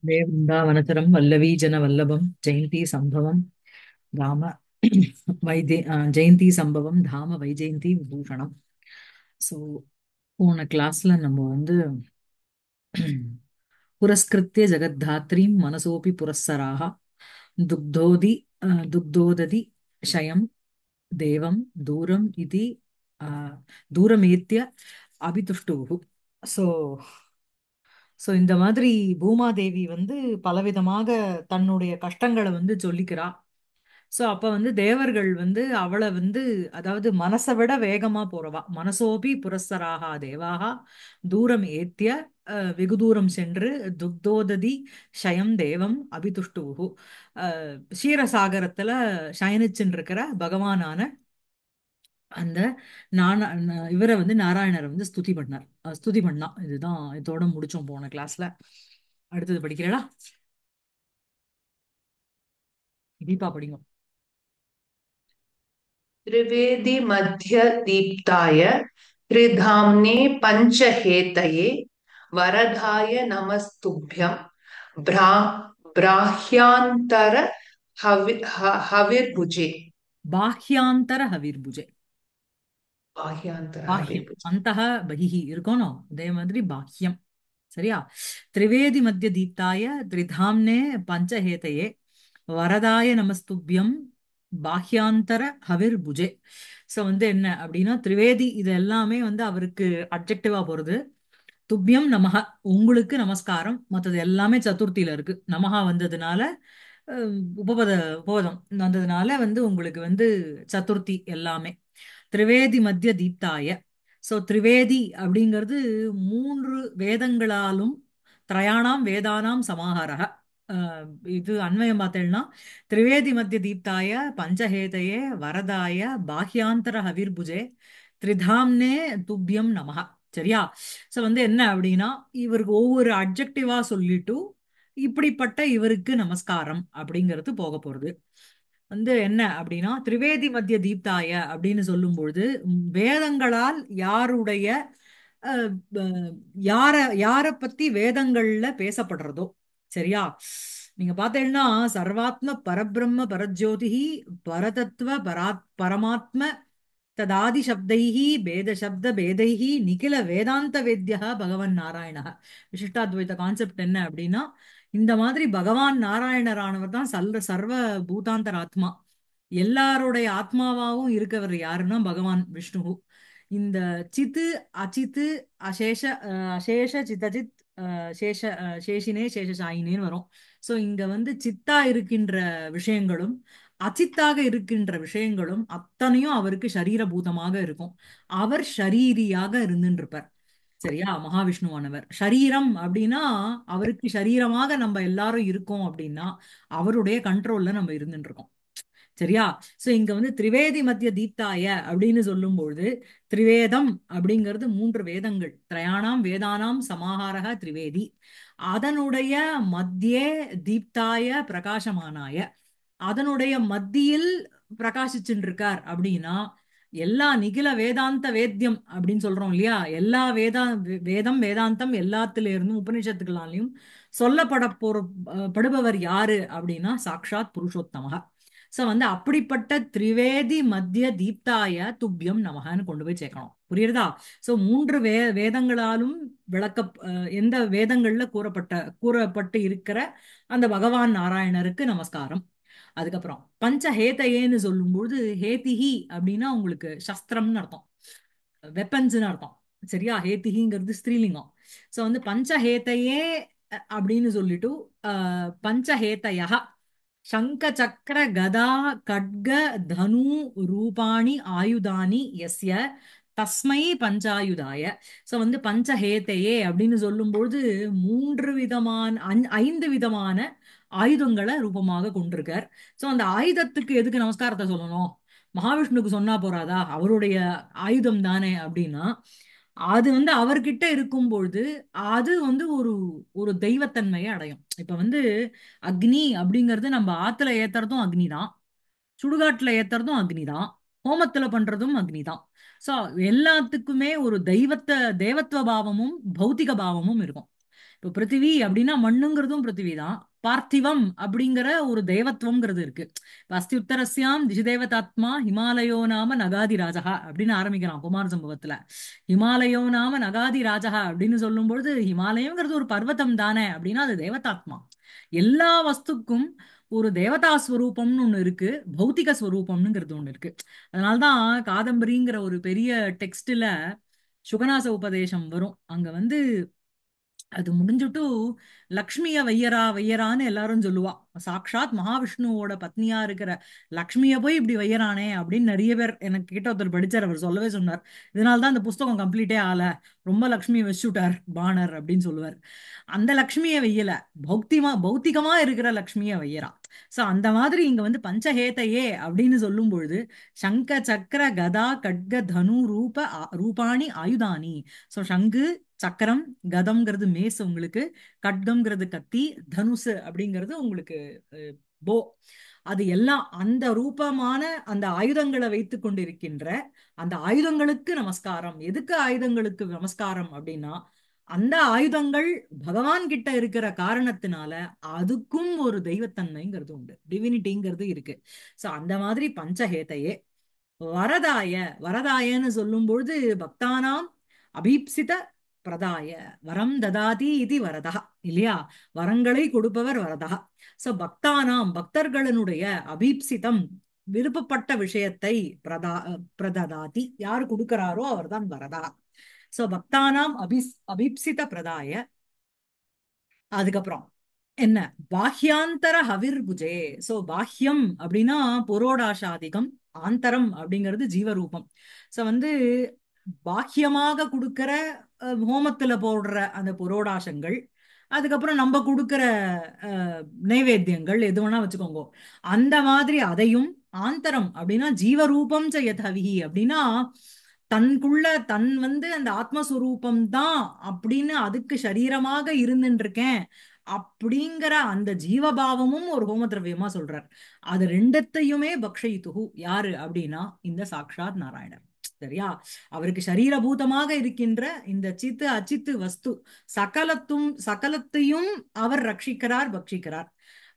वृन्दावनचरं वल्लवीजनवल्लभं जयन्ती सम्भवं धाम ஜெயந்தி சம்பவம் தாம வைஜெயந்தி விபூஷணம். ஸோ போன கிளாஸ்ல நம்ம வந்து புரஸ்கிருத்திய ஜெகத்தாத்ரீம் மனசோபி புரஸ்ஸராக துக்தோதி துக்தோததி ஷயம் தேவம் தூரம் இது தூரமேத்திய அபிதுஷ்டுஹு. ஸோ ஸோ இந்த மாதிரி பூமாதேவி வந்து பலவிதமாக தன்னுடைய கஷ்டங்களை வந்து சொல்லிக்கிறா. ஸோ அப்ப வந்து தேவர்கள் வந்து அவளை வந்து அதாவது மனசை விட வேகமா போறவா. மனசோபி புரஸ்தராகா தேவாகா தூரம் ஏத்திய வெகு தூரம் சென்று துக்தோததி ஷயம் தேவம் அபிதுஷ்டுஹு. க்ஷீரசாகரத்துல சயனிச்சுன்னு இருக்கிற பகவானான அந்த இவரை வந்து நாராயணரை வந்து ஸ்துதி பண்ணார். ஸ்துதி பண்ணா. இதுதான் இதோட முடிச்சோம் போன கிளாஸ்ல. அடுத்தது படிக்கிறேடா. தீபா படிங்க. त्रिवेदी मध्य दीप्ताय त्रिधाम्ने पंचहेतये वरदाय नमस्तुभ्यं ब्रा ब्राह्यान्तर हविर्भुजे பாஹ்யாந்தர ஹவிர்புஜே. बाह्यान्तर பாஹ்யம் हविर्भुजे அந்தஹ பகிஹி இருக்கணும். அதே மாதிரி பாஹ்யம். சரியா? திரிவேதி மத்திய தீப்தாய திரிதாம்னே பஞ்சஹேதையே வரதாய நமஸ்துப்யம் பாஹ்யாந்தர ஹவிர் புஜே. ஸோ வந்து என்ன அப்படின்னா திரிவேதி இது எல்லாமே வந்து அவருக்கு அப்ஜெக்டிவா போறது. துப்யம் நமஹ உங்களுக்கு நமஸ்காரம். மற்றது எல்லாமே சதுர்த்தியில இருக்கு. நமஹா வந்ததுனால உபபத உபபதம் வந்ததுனால வந்து உங்களுக்கு வந்து சதுர்த்தி எல்லாமே. திரிவேதி மத்திய தீப்தாய. ஸோ திரிவேதி அப்படிங்கிறது மூன்று வேதங்களாலும் திரயாணாம் வேதானாம் சமாஹாரக. அஹ் இது அன்வயம் பார்த்தேன்னா திரிவேதி மத்திய தீப்தாய பஞ்சஹேதயே வரதாய பாஹ்யாந்தர ஹவிர்புஜே திரிதாம்னே துப்யம் நமஹ. சரியா? ஸோ வந்து என்ன அப்படின்னா இவருக்கு ஒவ்வொரு அட்ஜெக்டிவா சொல்லிட்டு இப்படிப்பட்ட இவருக்கு நமஸ்காரம் அப்படிங்கிறது போக போறது. வந்து என்ன அப்படின்னா திரிவேதி மத்திய தீப்தாய அப்படின்னு சொல்லும்பொழுது வேதங்களால் யாருடைய அஹ், அஹ், யார யார பத்தி வேதங்கள்ல பேசப்படுறதோ. சரியா? நீங்க பார்த்தீங்கன்னா சர்வாத்ம பரபிரம்ம பரஜோதிஹி பரதத்துவ பரமாத்ம ததாதி சப்தைஹி பேத சப்த பேதைஹி நிகில வேதாந்த வேத்யः பகவன் நாராயணः. விசிஷ்டாத்வைத கான்செப்ட் என்ன அப்படின்னா இந்த மாதிரி பகவான் நாராயணரானவர் தான் சர்வ பூதாந்தர ஆத்மா. எல்லாருடைய ஆத்மாவாவும் இருக்கவர் யாருன்னா பகவான் விஷ்ணு. இந்த சித்து அச்சித்து அசேஷ அசேஷ சித்தஜித் சேஷ சேஷினே சேஷசாயினேன்னு வரும். ஸோ இங்க வந்து சித்தா இருக்கின்ற விஷயங்களும் அச்சித்தாக இருக்கின்ற விஷயங்களும் அத்தனையும் அவருக்கு சரீரபூதமாக இருக்கும். அவர் ஷரீரியாக இருந்துட்டு இருப்பார். சரியா? மகாவிஷ்ணுவானவர் ஷரீரம் அப்படின்னா அவருக்கு ஷரீரமாக நம்ம எல்லாரும் இருக்கோம் அப்படின்னா அவருடைய கண்ட்ரோல்ல நம்ம இருந்துட்டு இருக்கோம். சரியா? சோ இங்க வந்து திரிவேதி மத்திய தீப்தாய அப்படின்னு சொல்லும்பொழுது திரிவேதம் அப்படிங்கிறது மூன்று வேதங்கள். திரயாணாம் வேதானாம் சமாஹாரக திரிவேதி. அதனுடைய மத்தியே தீப்தாய பிரகாசமானாய. அதனுடைய மத்தியில் பிரகாசிச்சுட்டு இருக்கார் அப்படின்னா எல்லா நிகில வேதாந்த வேத்யம் அப்படின்னு சொல்றோம் இல்லையா? எல்லா வேதம் வேதாந்தம் எல்லாத்துல இருந்தும் உபநிஷத்துக்களாலையும் சொல்லப்பட படுபவர் யாரு அப்படின்னா சாக்ஷாத் புருஷோத்தமக. சோ வந்து அப்படிப்பட்ட திரிவேதி மத்திய தீப்தாய துப்யம் நமகன்னு கொண்டு போய் சேர்க்கணும். புரியுறதா? சோ மூன்று வேதங்களாலும் விளக்க எந்த வேதங்கள்ல கூறப்பட்டு இருக்கிற அந்த பகவான் நாராயணருக்கு நமஸ்காரம். அதுக்கப்புறம் பஞ்சஹேதையேன்னு சொல்லும்போது ஹேதிஹி அப்படின்னா உங்களுக்கு சஸ்திரம்னு அர்த்தம், வெப்பன்ஸ்னு அர்த்தம். சரியா? ஹேதிஹிங்கிறது ஸ்திரீலிங்கம். சோ வந்து பஞ்சஹேதையே அப்படின்னு சொல்லிட்டு பஞ்சஹேதய சங்க சக்கர கதா கட்க தனு ரூபாணி ஆயுதானி எஸ்ய தஸ்மை பஞ்சாயுதாய. சோ வந்து பஞ்சஹேதையே அப்படின்னு சொல்லும்போது மூன்று விதமான ஐந்து விதமான ஆயுதங்களை ரூபமாக கொண்டிருக்கார். சோ அந்த ஆயுதத்துக்கு எதுக்கு நமஸ்காரத்தை சொல்லணும்? மகாவிஷ்ணுக்கு சொன்னா போறாதா? அவருடைய ஆயுதம் தானே அப்படின்னா அது வந்து அவர்கிட்ட இருக்கும் பொழுது அது வந்து ஒரு ஒரு தெய்வத்தன்மையை அடையும். இப்ப வந்து அக்னி அப்படிங்கிறது நம்ம ஆத்துல ஏத்துறதும் அக்னி தான், சுடுகாட்டுல ஏத்துறதும் அக்னி தான், ஹோமத்துல பண்றதும் அக்னி தான். சோ எல்லாத்துக்குமே ஒரு தெய்வத்துவ பாவமும் பௌத்திக பாவமும் இருக்கும். இப்போ பிருத்திவி அப்படின்னா மண்ணுங்கிறதும் பிருத்திவி தான். பார்த்திவம் அப்படிங்கிற ஒரு தேவத்துவம்ங்கிறது இருக்கு. இப்ப அஸ்தி உத்தரஸ்யாம் திசிதேவதாத்மா ஹிமாலயோ நாம நகாதி ராஜா அப்படின்னு ஆரம்பிக்கிறான் குமார சம்பவத்துல. ஹிமாலயோ நாம நகாதி ராஜா அப்படின்னு சொல்லும்பொழுது ஹிமாலயம்ங்கிறது ஒரு பர்வதம் தானே அப்படின்னா அது தேவதாத்மா. எல்லா வஸ்துக்கும் ஒரு தேவதா ஸ்வரூபம்னு ஒண்ணு இருக்கு, பௌத்திக ஸ்வரூபம்னுங்கிறது ஒண்ணு இருக்கு. அதனால்தான் காதம்பரிங்கிற ஒரு பெரிய டெக்ஸ்ட்ல சுகநாச உபதேசம் வரும். அங்க வந்து அது முடிஞ்சுட்டு லக்ஷ்மிய வையரா வையரான்னு எல்லாரும் சொல்லுவா. சாக்ஷாத் மகாவிஷ்ணுவோட பத்னியா இருக்கிற லக்ஷ்மிய போய் இப்படி வையறானே அப்படின்னு நிறைய பேர் எனக்கு கிட்ட ஒருத்தர் படிச்சார், அவர் சொல்லவே சொன்னார். இதனால்தான் அந்த புஸ்தகம் கம்ப்ளீட்டே ஆல, ரொம்ப லக்ஷ்மியை வச்சுட்டார் பாணர் அப்படின்னு சொல்லுவார். அந்த லக்ஷ்மியை வெய்யல, பௌத்திகமா இருக்கிற லக்ஷ்மியை வையறா. சோ அந்த மாதிரி இங்க வந்து பஞ்சஹேதையே அப்படின்னு சொல்லும் பொழுது சங்க சக்கர கதா கட்க தனு ரூபாணி ஆயுதானி. சோ சங்கு சக்கரம் கதம்ங்கிறது மேஸ் உங்களுக்கு, கட்கம்ங்கிறது கத்தி, தனுசு அப்படிங்கிறது உங்களுக்கு போ. அது எல்லாம் அந்த ரூபமான அந்த ஆயுதங்களை வைத்துக் கொண்டிருக்கின்ற அந்த ஆயுதங்களுக்கு நமஸ்காரம். எதுக்கு ஆயுதங்களுக்கு நமஸ்காரம் அப்படின்னா அந்த ஆயுதங்கள் பகவான் கிட்ட இருக்கிற காரணத்தினால அதுக்கும் ஒரு தெய்வத்தன்மைங்கிறது உண்டு, டிவினிட்டிங்கிறது இருக்கு. சோ அந்த மாதிரி பஞ்சஹேதையே வரதாய. வரதாயன்னு சொல்லும் பொழுது பக்தானாம் அபீப்சித பிரதாய வரம் ததாதி இது வரதா இல்லையா? வரங்களை கொடுப்பவர் வரதா. சோ பக்தானாம் பக்தர்களுடைய அபீப்சிதம் விருப்பப்பட்ட விஷயத்தை பிரததாதி யாரு கொடுக்கிறாரோ அவர்தான் வரதா. சோ பக்தானாம் அபீப்சித பிரதாய. அதுக்கப்புறம் என்ன? பாஹ்யாந்தர ஹவிர்புஜே. சோ பாஹ்யம் அப்படின்னா புரோடாசாதிகம், ஆந்தரம் அப்படிங்கிறது ஜீவரூபம். சோ வந்து பாஹ்யமாக கொடுக்கிற ஹோமத்துல போடுற அந்த புரோடாசங்கள், அதுக்கப்புறம் நம்ம கொடுக்கிற அஹ், நைவேத்தியங்கள் எது வேணா வச்சுக்கோங்க. அந்த மாதிரி அதையும் ஆந்தரம் அப்படின்னா ஜீவரூபம் செய்யதவிஹி அப்படின்னா தனக்குள்ள தன் வந்து அந்த ஆத்மஸ்வரூபம் தான் அப்படின்னு அதுக்கு சரீரமாக இருந்துட்டு இருக்கேன் அப்படிங்கிற அந்த ஜீவபாவமும் ஒரு ஹோம திரவியமா சொல்றார். அது ரெண்டத்தையுமே பக்ஷயித்துஹு யாரு அப்படின்னா இந்த சாக்ஷாத் நாராயணர். சரியா? அவருக்கு சரீரபூதமாக இருக்கின்ற இந்த சித்து அச்சித்து வஸ்து சகலத்தையும் அவர் ரட்சிக்கிறார், பக்ஷிக்கிறார்.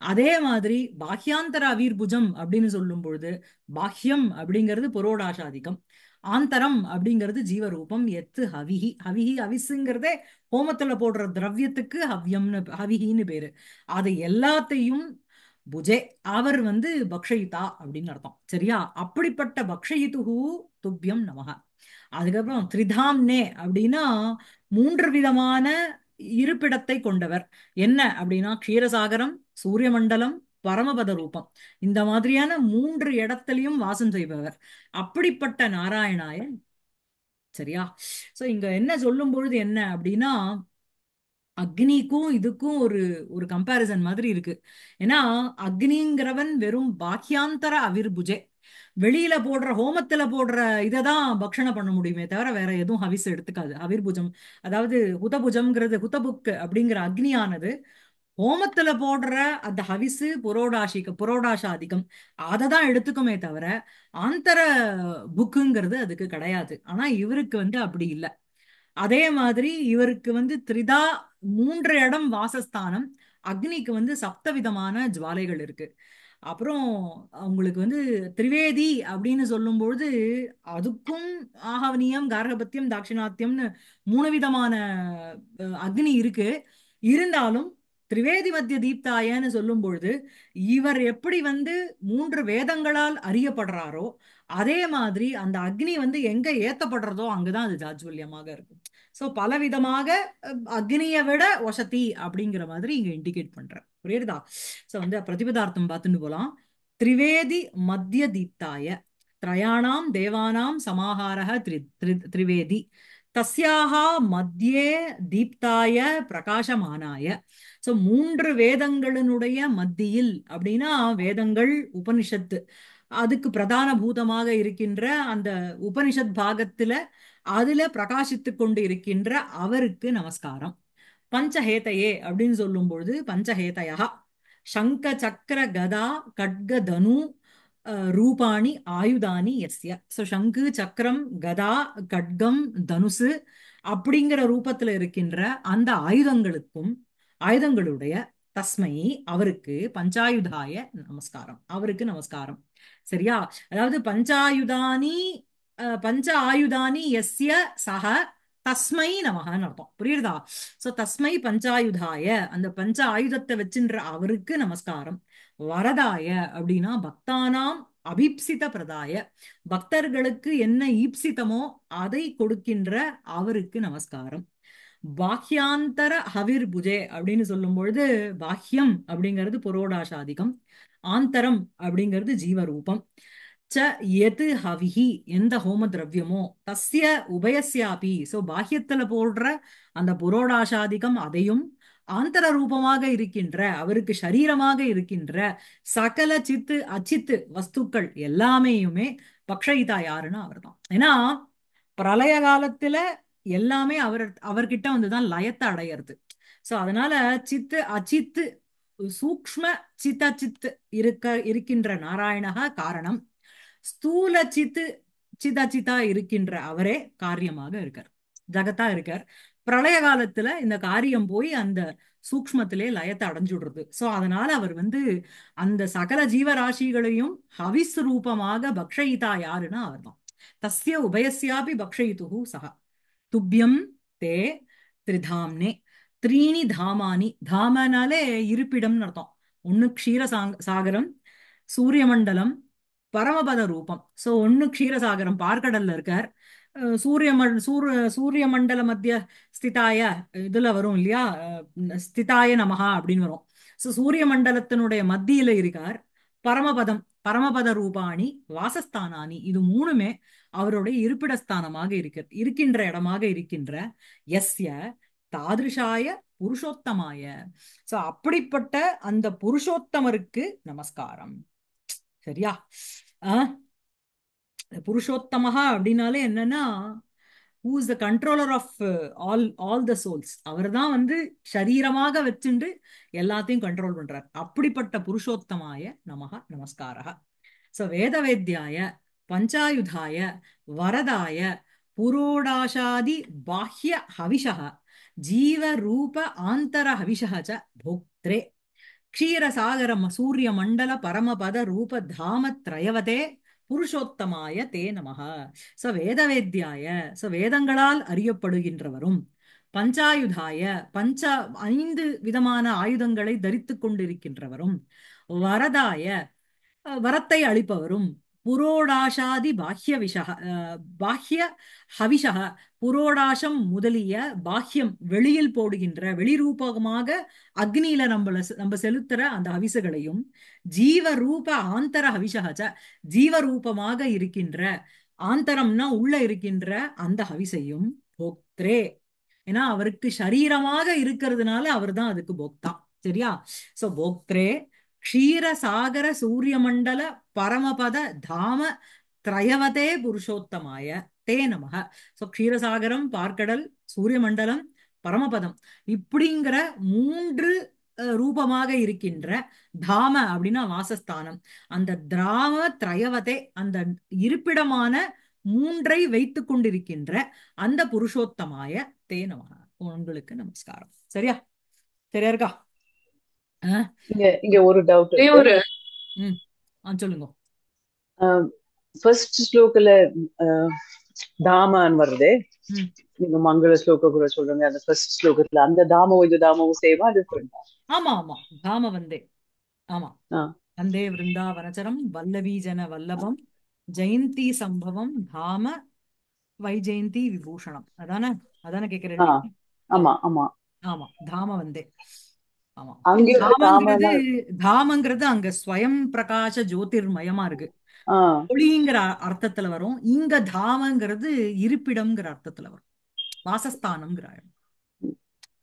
அதே மாதிரி பாஹ்யாந்தர அவிர்புஜம் அப்படின்னு சொல்லும் பொழுது பாஹ்யம் அப்படிங்கிறது புரோடாசாதிகம், ஆந்தரம் அப்படிங்கிறது ஜீவரூபம். எத்து ஹவிஹி. ஹவிஹி ஹவிஸுங்கிறதே ஹோமத்துல போடுற திரவியத்துக்கு ஹவ்யம்னு ஹவிஹின்னு பேரு. அது எல்லாத்தையும் புஜே அவர் வந்து பக்ஷயிதா அப்படின்னு அர்த்தம். சரியா? அப்படிப்பட்ட பக்ஷயிதுஹு துப்யம் நமக. அதுக்கப்புறம் திரிதாம்னே அப்படின்னா மூன்று விதமான இருப்பிடத்தை கொண்டவர். என்ன அப்படின்னா க்ஷீரசாகரம், சூரிய மண்டலம், பரமபத ரூபம். இந்த மாதிரியான மூன்று இடத்திலையும் வாசம் செய்பவர் அப்படிப்பட்ட நாராயணாய. சரியா? சோ இங்க என்ன சொல்லும் பொழுது என்ன அப்படின்னா அக்னிக்கும் இதுக்கும் ஒரு ஒரு கம்பாரிசன் மாதிரி இருக்கு. ஏன்னா அக்னிங்கிறவன் வெறும் பாக்கியாந்தர அவிர்புஜே, வெளியில போடுற ஹோமத்துல போடுற இததான் பக்ஷணம் பண்ண முடியுமே தவிர வேற எதுவும் ஹவிஸ் எடுத்துக்காது. அவிர்புஜம் அதாவது ஹுதபுஜம்ங்கிறது ஹுதபுக்கு அப்படிங்கிற அக்னியானது ஹோமத்துல போடுற அந்த ஹவிசு புரோடாசாதிகம் அதை தான் எடுத்துக்குமே தவிர ஆந்தர புக்குங்கிறது அதுக்கு கிடையாது. ஆனா இவருக்கு வந்து அப்படி இல்லை. அதே மாதிரி இவருக்கு வந்து திரிதா மூன்று இடம் வாசஸ்தானம், அக்னிக்கு வந்து சப்தவிதமான ஜுவாலைகள் இருக்கு. அப்புறம் அவங்களுக்கு வந்து திரிவேதி அப்படின்னு சொல்லும்பொழுது அதுக்கும் ஆகவனியம், கார்கபத்தியம், தாட்சிணாத்தியம்னு மூணு விதமான அக்னி இருக்கு. இருந்தாலும் திரிவேதி மத்திய தீப்தாயன்னு சொல்லும் பொழுது இவர் எப்படி வந்து மூன்று வேதங்களால் அறியப்படுறாரோ அதே மாதிரி அந்த அக்னி வந்து எங்க ஏத்தப்படுறதோ அங்கதான் அது ஜாஜ்வல்யமாக இருக்கும். சோ பலவிதமாக அக்னியை விட வசதி அப்படிங்கிற மாதிரி இங்க இண்டிகேட் பண்றேன். புரியுதா? சோ வந்து பிரதிபதார்த்தம் பார்த்துட்டு போலாம். திரிவேதி மத்திய தீப்தாய திரயாணாம் தேவானாம் சமாஹாரः திரிவேதி தஸ்யாக மத்தியே தீப்தாய பிரகாசமானாய. சோ மூன்று வேதங்களினுடைய மத்தியில் அப்படின்னா வேதங்கள் உபனிஷத்து அதுக்கு பிரதான பூதமாக இருக்கின்ற அந்த உபனிஷத் பாகத்துல அதுல பிரகாசித்துக் கொண்டு இருக்கின்ற அவருக்கு நமஸ்காரம். பஞ்சஹேதையே அப்படின்னு சொல்லும் பொழுது பஞ்சஹேதயா சங்க சக்கர கதா கட்க தனு ரூபாணி ஆயுதானி யஸ்ய. சோ சங்கு சக்கரம் கதா கட்கம் தனுசு அப்படிங்கிற ரூபத்துல இருக்கின்ற அந்த ஆயுதங்களுக்கும் ஆயுதங்களுடைய தஸ்மை அவருக்கு பஞ்சாயுதாய நமஸ்காரம், அவருக்கு நமஸ்காரம். சரியா? அதாவது பஞ்சாயுதானி பஞ்ச ஆயுதானி எஸ்ய சக தஸ்மை நமகன்னு அர்த்தம். புரியுதா? சோ தஸ்மை பஞ்சாயுதாய, அந்த பஞ்ச ஆயுதத்தை வச்சுன்ற அவருக்கு நமஸ்காரம். வரதாய அப்படின்னா பக்தானாம் அபீப்சித பிரதாய, பக்தர்களுக்கு என்ன ஈப்சிதமோ அதை கொடுக்கின்ற அவருக்கு நமஸ்காரம். பாஹ்யாந்தர ஹவிர் புஜே அப்படின்னு சொல்லும் பொழுது பாஹ்யம் அப்படிங்கிறது புரோடாசாதிகம், ஆந்தரம் அப்படிங்கிறது ஜீவரூபம். ச எது ஹவிஹி, எந்த ஹோம திரவியமோ, தஸ்ய உபயஸ்யாபி, சோ பாஹ்யத்துல போடுற அந்த புரோடாசாதிகம் அதையும், ஆந்தர ரூபமாக இருக்கின்ற அவருக்கு சரீரமாக இருக்கின்ற சகல சித்து அச்சித்து வஸ்துக்கள் எல்லாமேயுமே பக்ஷயிதா யாருன்னா அவர்தான். ஏன்னா பிரளய காலத்துல எல்லாமே அவர்கிட்ட வந்துதான் லயத்தை அடையிறது. சோ அதனால சித்து அச்சித்து சூக்ஷ்ம சித்த சித்து இருக்கின்ற நாராயணகா காரணம், ஸ்தூல சித்து சிதச்சிதா இருக்கின்ற அவரே காரியமாக இருக்கார், ஜகத்தா இருக்கார். பிரளய காலத்துல இந்த காரியம் போய் அந்த சூக்ஷ்மத்திலே லயத்தை அடைஞ்சுடுறது. சோ அதனால அவர் வந்து அந்த சகல ஜீவராசிகளையும் ஹவிஸ் ரூபமாக பக்ஷயிதா யாருன்னா அவர்தான். தஸ்ய உபயஸ்யாபி பக்ஷயிதுஹு சஹ. துப்யம் தே திரிதாம்னே, த்ரீணி தாமானி, தாமனாலே இருப்பிடம்னு அர்த்தம். ஒண்ணு சாகரம், சூரிய மண்டலம், பரமபத ரூபம். சோ ஒண்ணு க்ஷீரசாகரம் பார்க்கடல்ல இருக்கார். சூரிய மண்டல மத்திய ஸ்திதாய, இதுல வரும் இல்லையா, ஸ்திதாய நமஹா அப்படின்னு வரும். சோ சூரிய மண்டலத்தினுடைய மத்தியில இருக்கார். பரமபதம், பரமபத ரூபாணி வாசஸ்தானானி, இது மூணுமே அவருடைய இருப்பிடஸ்தானமாக இருக்கின்ற இடமாக இருக்கின்ற எஸ்ய தாதிருஷாய புருஷோத்தமாய, சோ அப்படிப்பட்ட அந்த புருஷோத்தமருக்கு நமஸ்காரம். சரியா? ஆஹ் புருஷோத்தமஹா அப்படின்னாலே என்னன்னா, who is the controller of all the souls, அவர் தான் வந்து சரீரமாக வச்சுண்டு எல்லாத்தையும் கண்ட்ரோல் பண்றார். அப்படிப்பட்ட புருஷோத்தமாய நமஹ நமஸ்காரः. சோ வேத வேத்யாய பஞ்சாயுதாய வரதாய புரோடாசாதி பாஹ்ய ஹவிஷः ஜீவ ரூப ஆந்தர ஹவிஷः ச போக்த்ரே க்ஷீரசாகர சூரிய மண்டல பரமபத ரூப தாம திரயவதே புருஷோத்தமாய தே நமஹ. சோ வேதவேத்யாய, சோ வேதங்களால் அறியப்படுகின்றவரும், பஞ்சாயுதாய பஞ்ச 5 விதமான ஆயுதங்களை தரித்துக் கொண்டிருக்கின்றவரும், வரதாய வரத்தை அளிப்பவரும், புரோடாசாதி பாஹ்ய விஷக பாஹ்ய ஹவிஷக, புரோடாசம் முதலிய பாஹ்யம் வெளியில் போடுகின்ற வெளிரூபமாக அக்னியில நம்ம செலுத்துற அந்த ஹவிசுகளையும், ஜீவரூப ஆந்தர ஹவிஷக, ஜீவரூபமாக இருக்கின்ற, ஆந்தரம்னா உள்ள இருக்கின்ற அந்த ஹவிசையும், போக்திரே, ஏன்னா அவருக்கு சரீரமாக இருக்கிறதுனால அவர் தான் அதுக்கு போக்தா. சரியா? சோ போக்திரே க்ஷீரசாகர சூரியமண்டல பரமபத தாம திரயவதே புருஷோத்தமாய தே நமக. சோ க்ஷீரசாகரம், பார்க்கடல், சூரியமண்டலம், பரமபதம் இப்படிங்கிற 3 ரூபமாக இருக்கின்ற தாம அப்படின்னா வாசஸ்தானம், அந்த திராம திரயவதே அந்த இருப்பிடமான 3ஐ வைத்துக் கொண்டிருக்கின்ற அந்த புருஷோத்தமாய தே நமக, உங்களுக்கு நமஸ்காரம். சரியா? சரியா இருக்கா? இங்க இங்க ஒரு டவுட் ஒரே இருக்கு. ஒரு ம் சொல்லுங்க. ஃபர்ஸ்ட் ஸ்லோக்ல தாமான் வருதே, ம் நீங்க மங்கள ஸ்லோக கூட சொல்றீங்க. அந்த ஃபர்ஸ்ட் ஸ்லோகத்துல அந்த தாமம் இந்த தாமமும் சேமா டிஃபரெண்டா? ஆமா ஆமா, தாம வந்தே. ஆமா, ஆ வந்தே விருந்தாவனச்சரம் வல்லவி ஜன வல்லபம் ஜெயந்தி சம்பவம் தாம வைஜெயந்தி விபூஷணம். அதானே? அதானே கேக்குறேன் ஆ நீ? ஆமா ஆமா ஆமா. ஆமா, தாம வந்தே. ஆமா, அங்கே தாமங்கிறது, தாமனா தாமங்கிறது அங்க ஸ்வயம் பிரகாச ஜோதிர்மயமா இருக்கு, ஆ ஒளிங்கிற அர்த்தத்துல வரும். இங்க தாமங்கிறது இருப்பிடம்ங்கிற அர்த்தத்துல வரும், வாசஸ்தானம்ங்கிற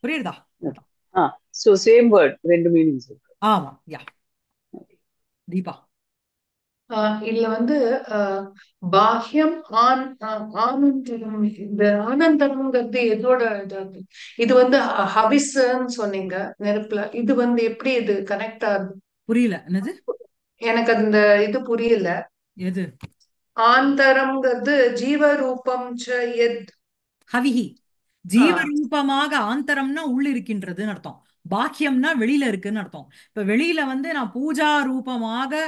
புரியுதா? அதான். ஆ சோ சேம் வேர்ட், ரெண்டு மீனிங்ஸ் இருக்கு. ஆமா, யா. தீபா. இதுல வந்து பாஹ்யம் ஆனந்தரம், இந்த ஆனந்தரம்ங்கிறது எதோட இதாகுது? இது வந்து ஹவிஸ்ன்னு சொன்னீங்க நெருப்புல, இது வந்து எப்படி இது கனெக்ட் ஆகுது? புரியல, என்னது? எனக்கு அந்த இது புரியல. எது? ஆந்தரம்ங்கிறது ஜீவரூபம் ச யத். ஹவிஹி. ஜீவரூபமாக ஆந்தரம்னா உள்ள இருக்கின்றதுன்னு அர்த்தம். பாக்கியம்னா வெளியில இருக்குன்னு அர்த்தம். இப்ப வெளியில வந்து நான் பூஜா ரூபமாக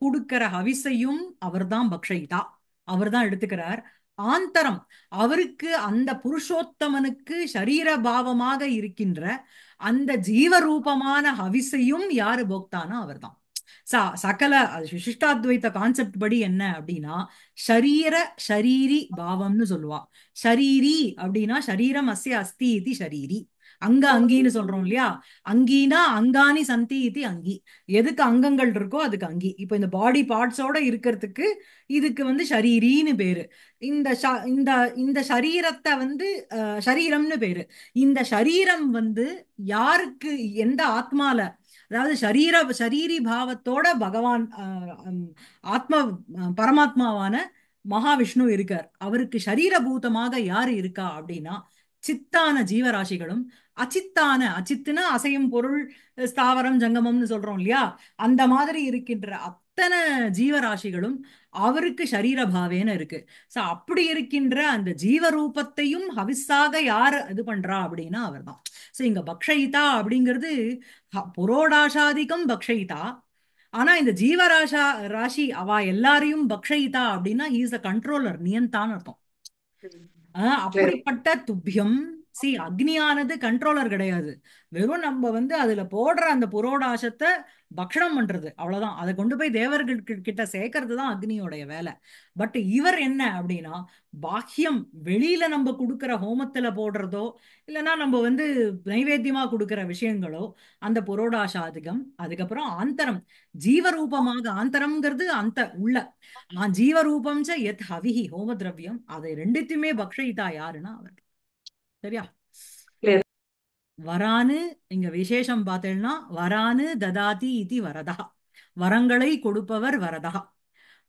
கொடுக்கிற ஹவிசையும் அவர்தான் பக்ஷயிதா, அவர்தான் எடுத்துக்கிறார். ஆந்தரம், அவருக்கு அந்த புருஷோத்தமனுக்கு சரீர பாவமாக இருக்கின்ற அந்த ஜீவரூபமான ஹவிசையும் யாரு போக்தானா அவர்தான். சகல விசிஷ்டாத்வைத்த கான்செப்ட் படி என்ன அப்படின்னா, ஷரீர ஷரீரி பாவம்னு சொல்லுவா. ஷரீரி அப்படின்னா ஷரீரம் அஸ்ய அஸ்தி இது ஷரீரி. அங்க அங்கின்னு சொல்றோம் இல்லையா? அங்கீனா அங்கானி சந்தி இது அங்கி. எதுக்கு அங்கங்கள் இருக்கோ அதுக்கு அங்கி. இப்போ இந்த பாடி பார்ட்ஸோட இருக்கிறதுக்கு இதுக்கு வந்து ஷரீரின்னு பேரு. இந்த இந்த சரீரத்தை வந்து ஷரீரம்னு பேரு. இந்த சரீரம் வந்து யாருக்கு, எந்த ஆத்மால, அதாவது ஷரீரி பாவத்தோட பகவான் ஆத்ம பரமாத்மாவான மகாவிஷ்ணு இருக்கார். அவருக்கு ஷரீரபூதமாக யாரு இருக்கா அப்படின்னா சித்தான ஜீவராசிகளும், அச்சித்தான, அச்சித்துனா அசையும் பொருள், ஸ்தாவரம் ஜங்கமம்னு சொல்றோம் இல்லையா, அந்த மாதிரி இருக்கின்ற அத்தனை ஜீவராசிகளும் அவருக்கு ஷரீரபாவேன்னு இருக்கு. சோ அப்படி இருக்கின்ற அந்த ஜீவரூபத்தையும் ஹவிஸாக யார் இது பண்றா அப்படின்னா அவர்தான். சோ இங்க பக்ஷயிதா அப்படிங்கிறது புரோடாசாதிகம் பக்ஷயிதா. ஆனா இந்த ஜீவராசா ராசி அவ எல்லாரையும் பக்ஷயிதா அப்படின்னா ஹீஸ் அ கண்ட்ரோலர், நியந்தான்னு அர்த்தம். அப்படிப்பட்ட துப்பியம். அக்னியானது கண்ட்ரோலர் கிடையாது. வெறும் நம்ம வந்து அதுல போடுற அந்த புரோடாசத்தை பக்ஷணம் பண்றது அவ்வளவுதான். அதை கொண்டு போய் தேவர்கள் கிட்ட சேர்க்கறது தான் அக்னியோடைய வேலை. பட் இவர் என்ன அப்படின்னா பாக்கியம், வெளியில நம்ம கொடுக்கிற ஹோமத்துல போடுறதோ இல்லைன்னா நம்ம வந்து நைவேத்தியமா கொடுக்கிற விஷயங்களோ அந்த புரோடாசாதிகம். அதுக்கப்புறம் ஆந்தரம், ஜீவரூபமாக, ஆந்தரம்ங்கிறது அந்த உள்ள ஜீவரூபம் ச எத் ஹவிஹி ஹோம திரவியம், அதை ரெண்டுத்தையுமே பக்ஷயிதா யாருன்னா அவர். சரியா? வரானு இங்க விசேஷம் பார்த்தேன்னா வரானு ததாதி இது வரதா, வரங்களை கொடுப்பவர் வரதா.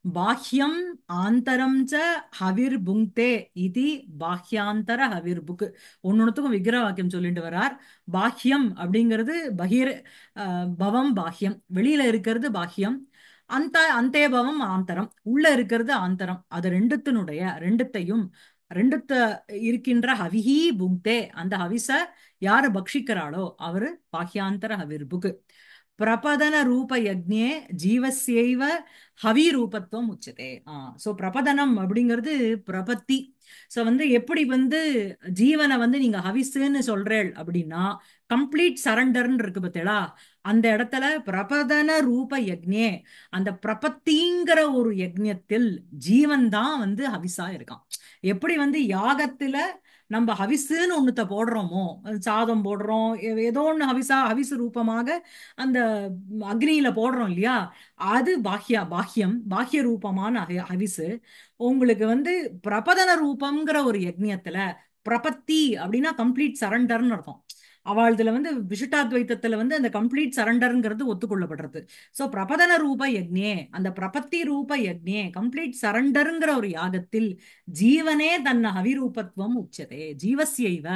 பாஹ்யம் ஆந்தரம் ச ஹவிர் புங்தே இது பாஹ்யாந்தர ஹவிர் புக். ஒன்னொன்னுத்துக்கும் விக்கிர வாக்கியம் சொல்லிட்டு வரார். பாஹ்யம் அப்படிங்கிறது பகிர் பவம் பாஹ்யம், வெளியில இருக்கிறது பாஹ்யம். அந்தே பவம் ஆந்தரம், உள்ள இருக்கிறது ஆந்தரம். அது ரெண்டுத்தையும் ரெண்டுத்த இருக்கின்ற ஹவிஹி புங்தே, அந்த ஹவிச யாரு பக்ஷிக்கிறாளோ அவரு பாஹ்யாந்தர ஹவிர்புக். பிரபதன ரூப யக்ஞே ஜீவஸ்யைவ ஹவி ரூபத்துவம் உச்சதே. சோ பிரபதனம் அப்படிங்கிறது பிரபத்தி. சோ வந்து எப்படி வந்து ஜீவனை வந்து நீங்க ஹவிஸ்ன்னு சொல்றேள் அப்படின்னா கம்ப்ளீட் சரண்டர்ன்னு இருக்கு பார்த்தீங்களா, அந்த இடத்துல பிரபதன ரூப யக்ஞே, அந்த பிரபத்திங்கிற ஒரு யக்ஞத்தில் ஜீவன் தான் வந்து ஹவிஸா இருக்கான். எப்படி வந்து யாகத்துல நம்ம ஹவிஸ்ன்னு ஒண்ணுத்த போடுறோமோ, சாதம் போடுறோம், ஏதோ ஒண்ணு ஹவிசு ரூபமாக அந்த அக்னியில போடுறோம் இல்லையா, அது பாஹ்யம் பாஹ்ய ரூபமான ஹவிசு. உங்களுக்கு வந்து பிரபதன ரூபம்ங்கிற ஒரு யக்ஞத்துல பிரபத்தி அப்படின்னா கம்ப்ளீட் சரண்டர்னு அர்த்தம். அவள்துல வந்து விசிஷ்டாத்வைத்தத்துல வந்து அந்த கம்ப்ளீட் சரண்டர்ங்கிறது ஒத்துக்கொள்ளப்படுறது. சோ பிரபதன ரூப யக்ஞே, அந்த பிரபத்தி ரூப யக்ஞே கம்ப்ளீட் சரண்டருங்கிற ஒரு யாகத்தில் ஜீவனே தன்ன ஹவிரூபத்துவம் உச்சதே. ஜீவஸ்யைவ,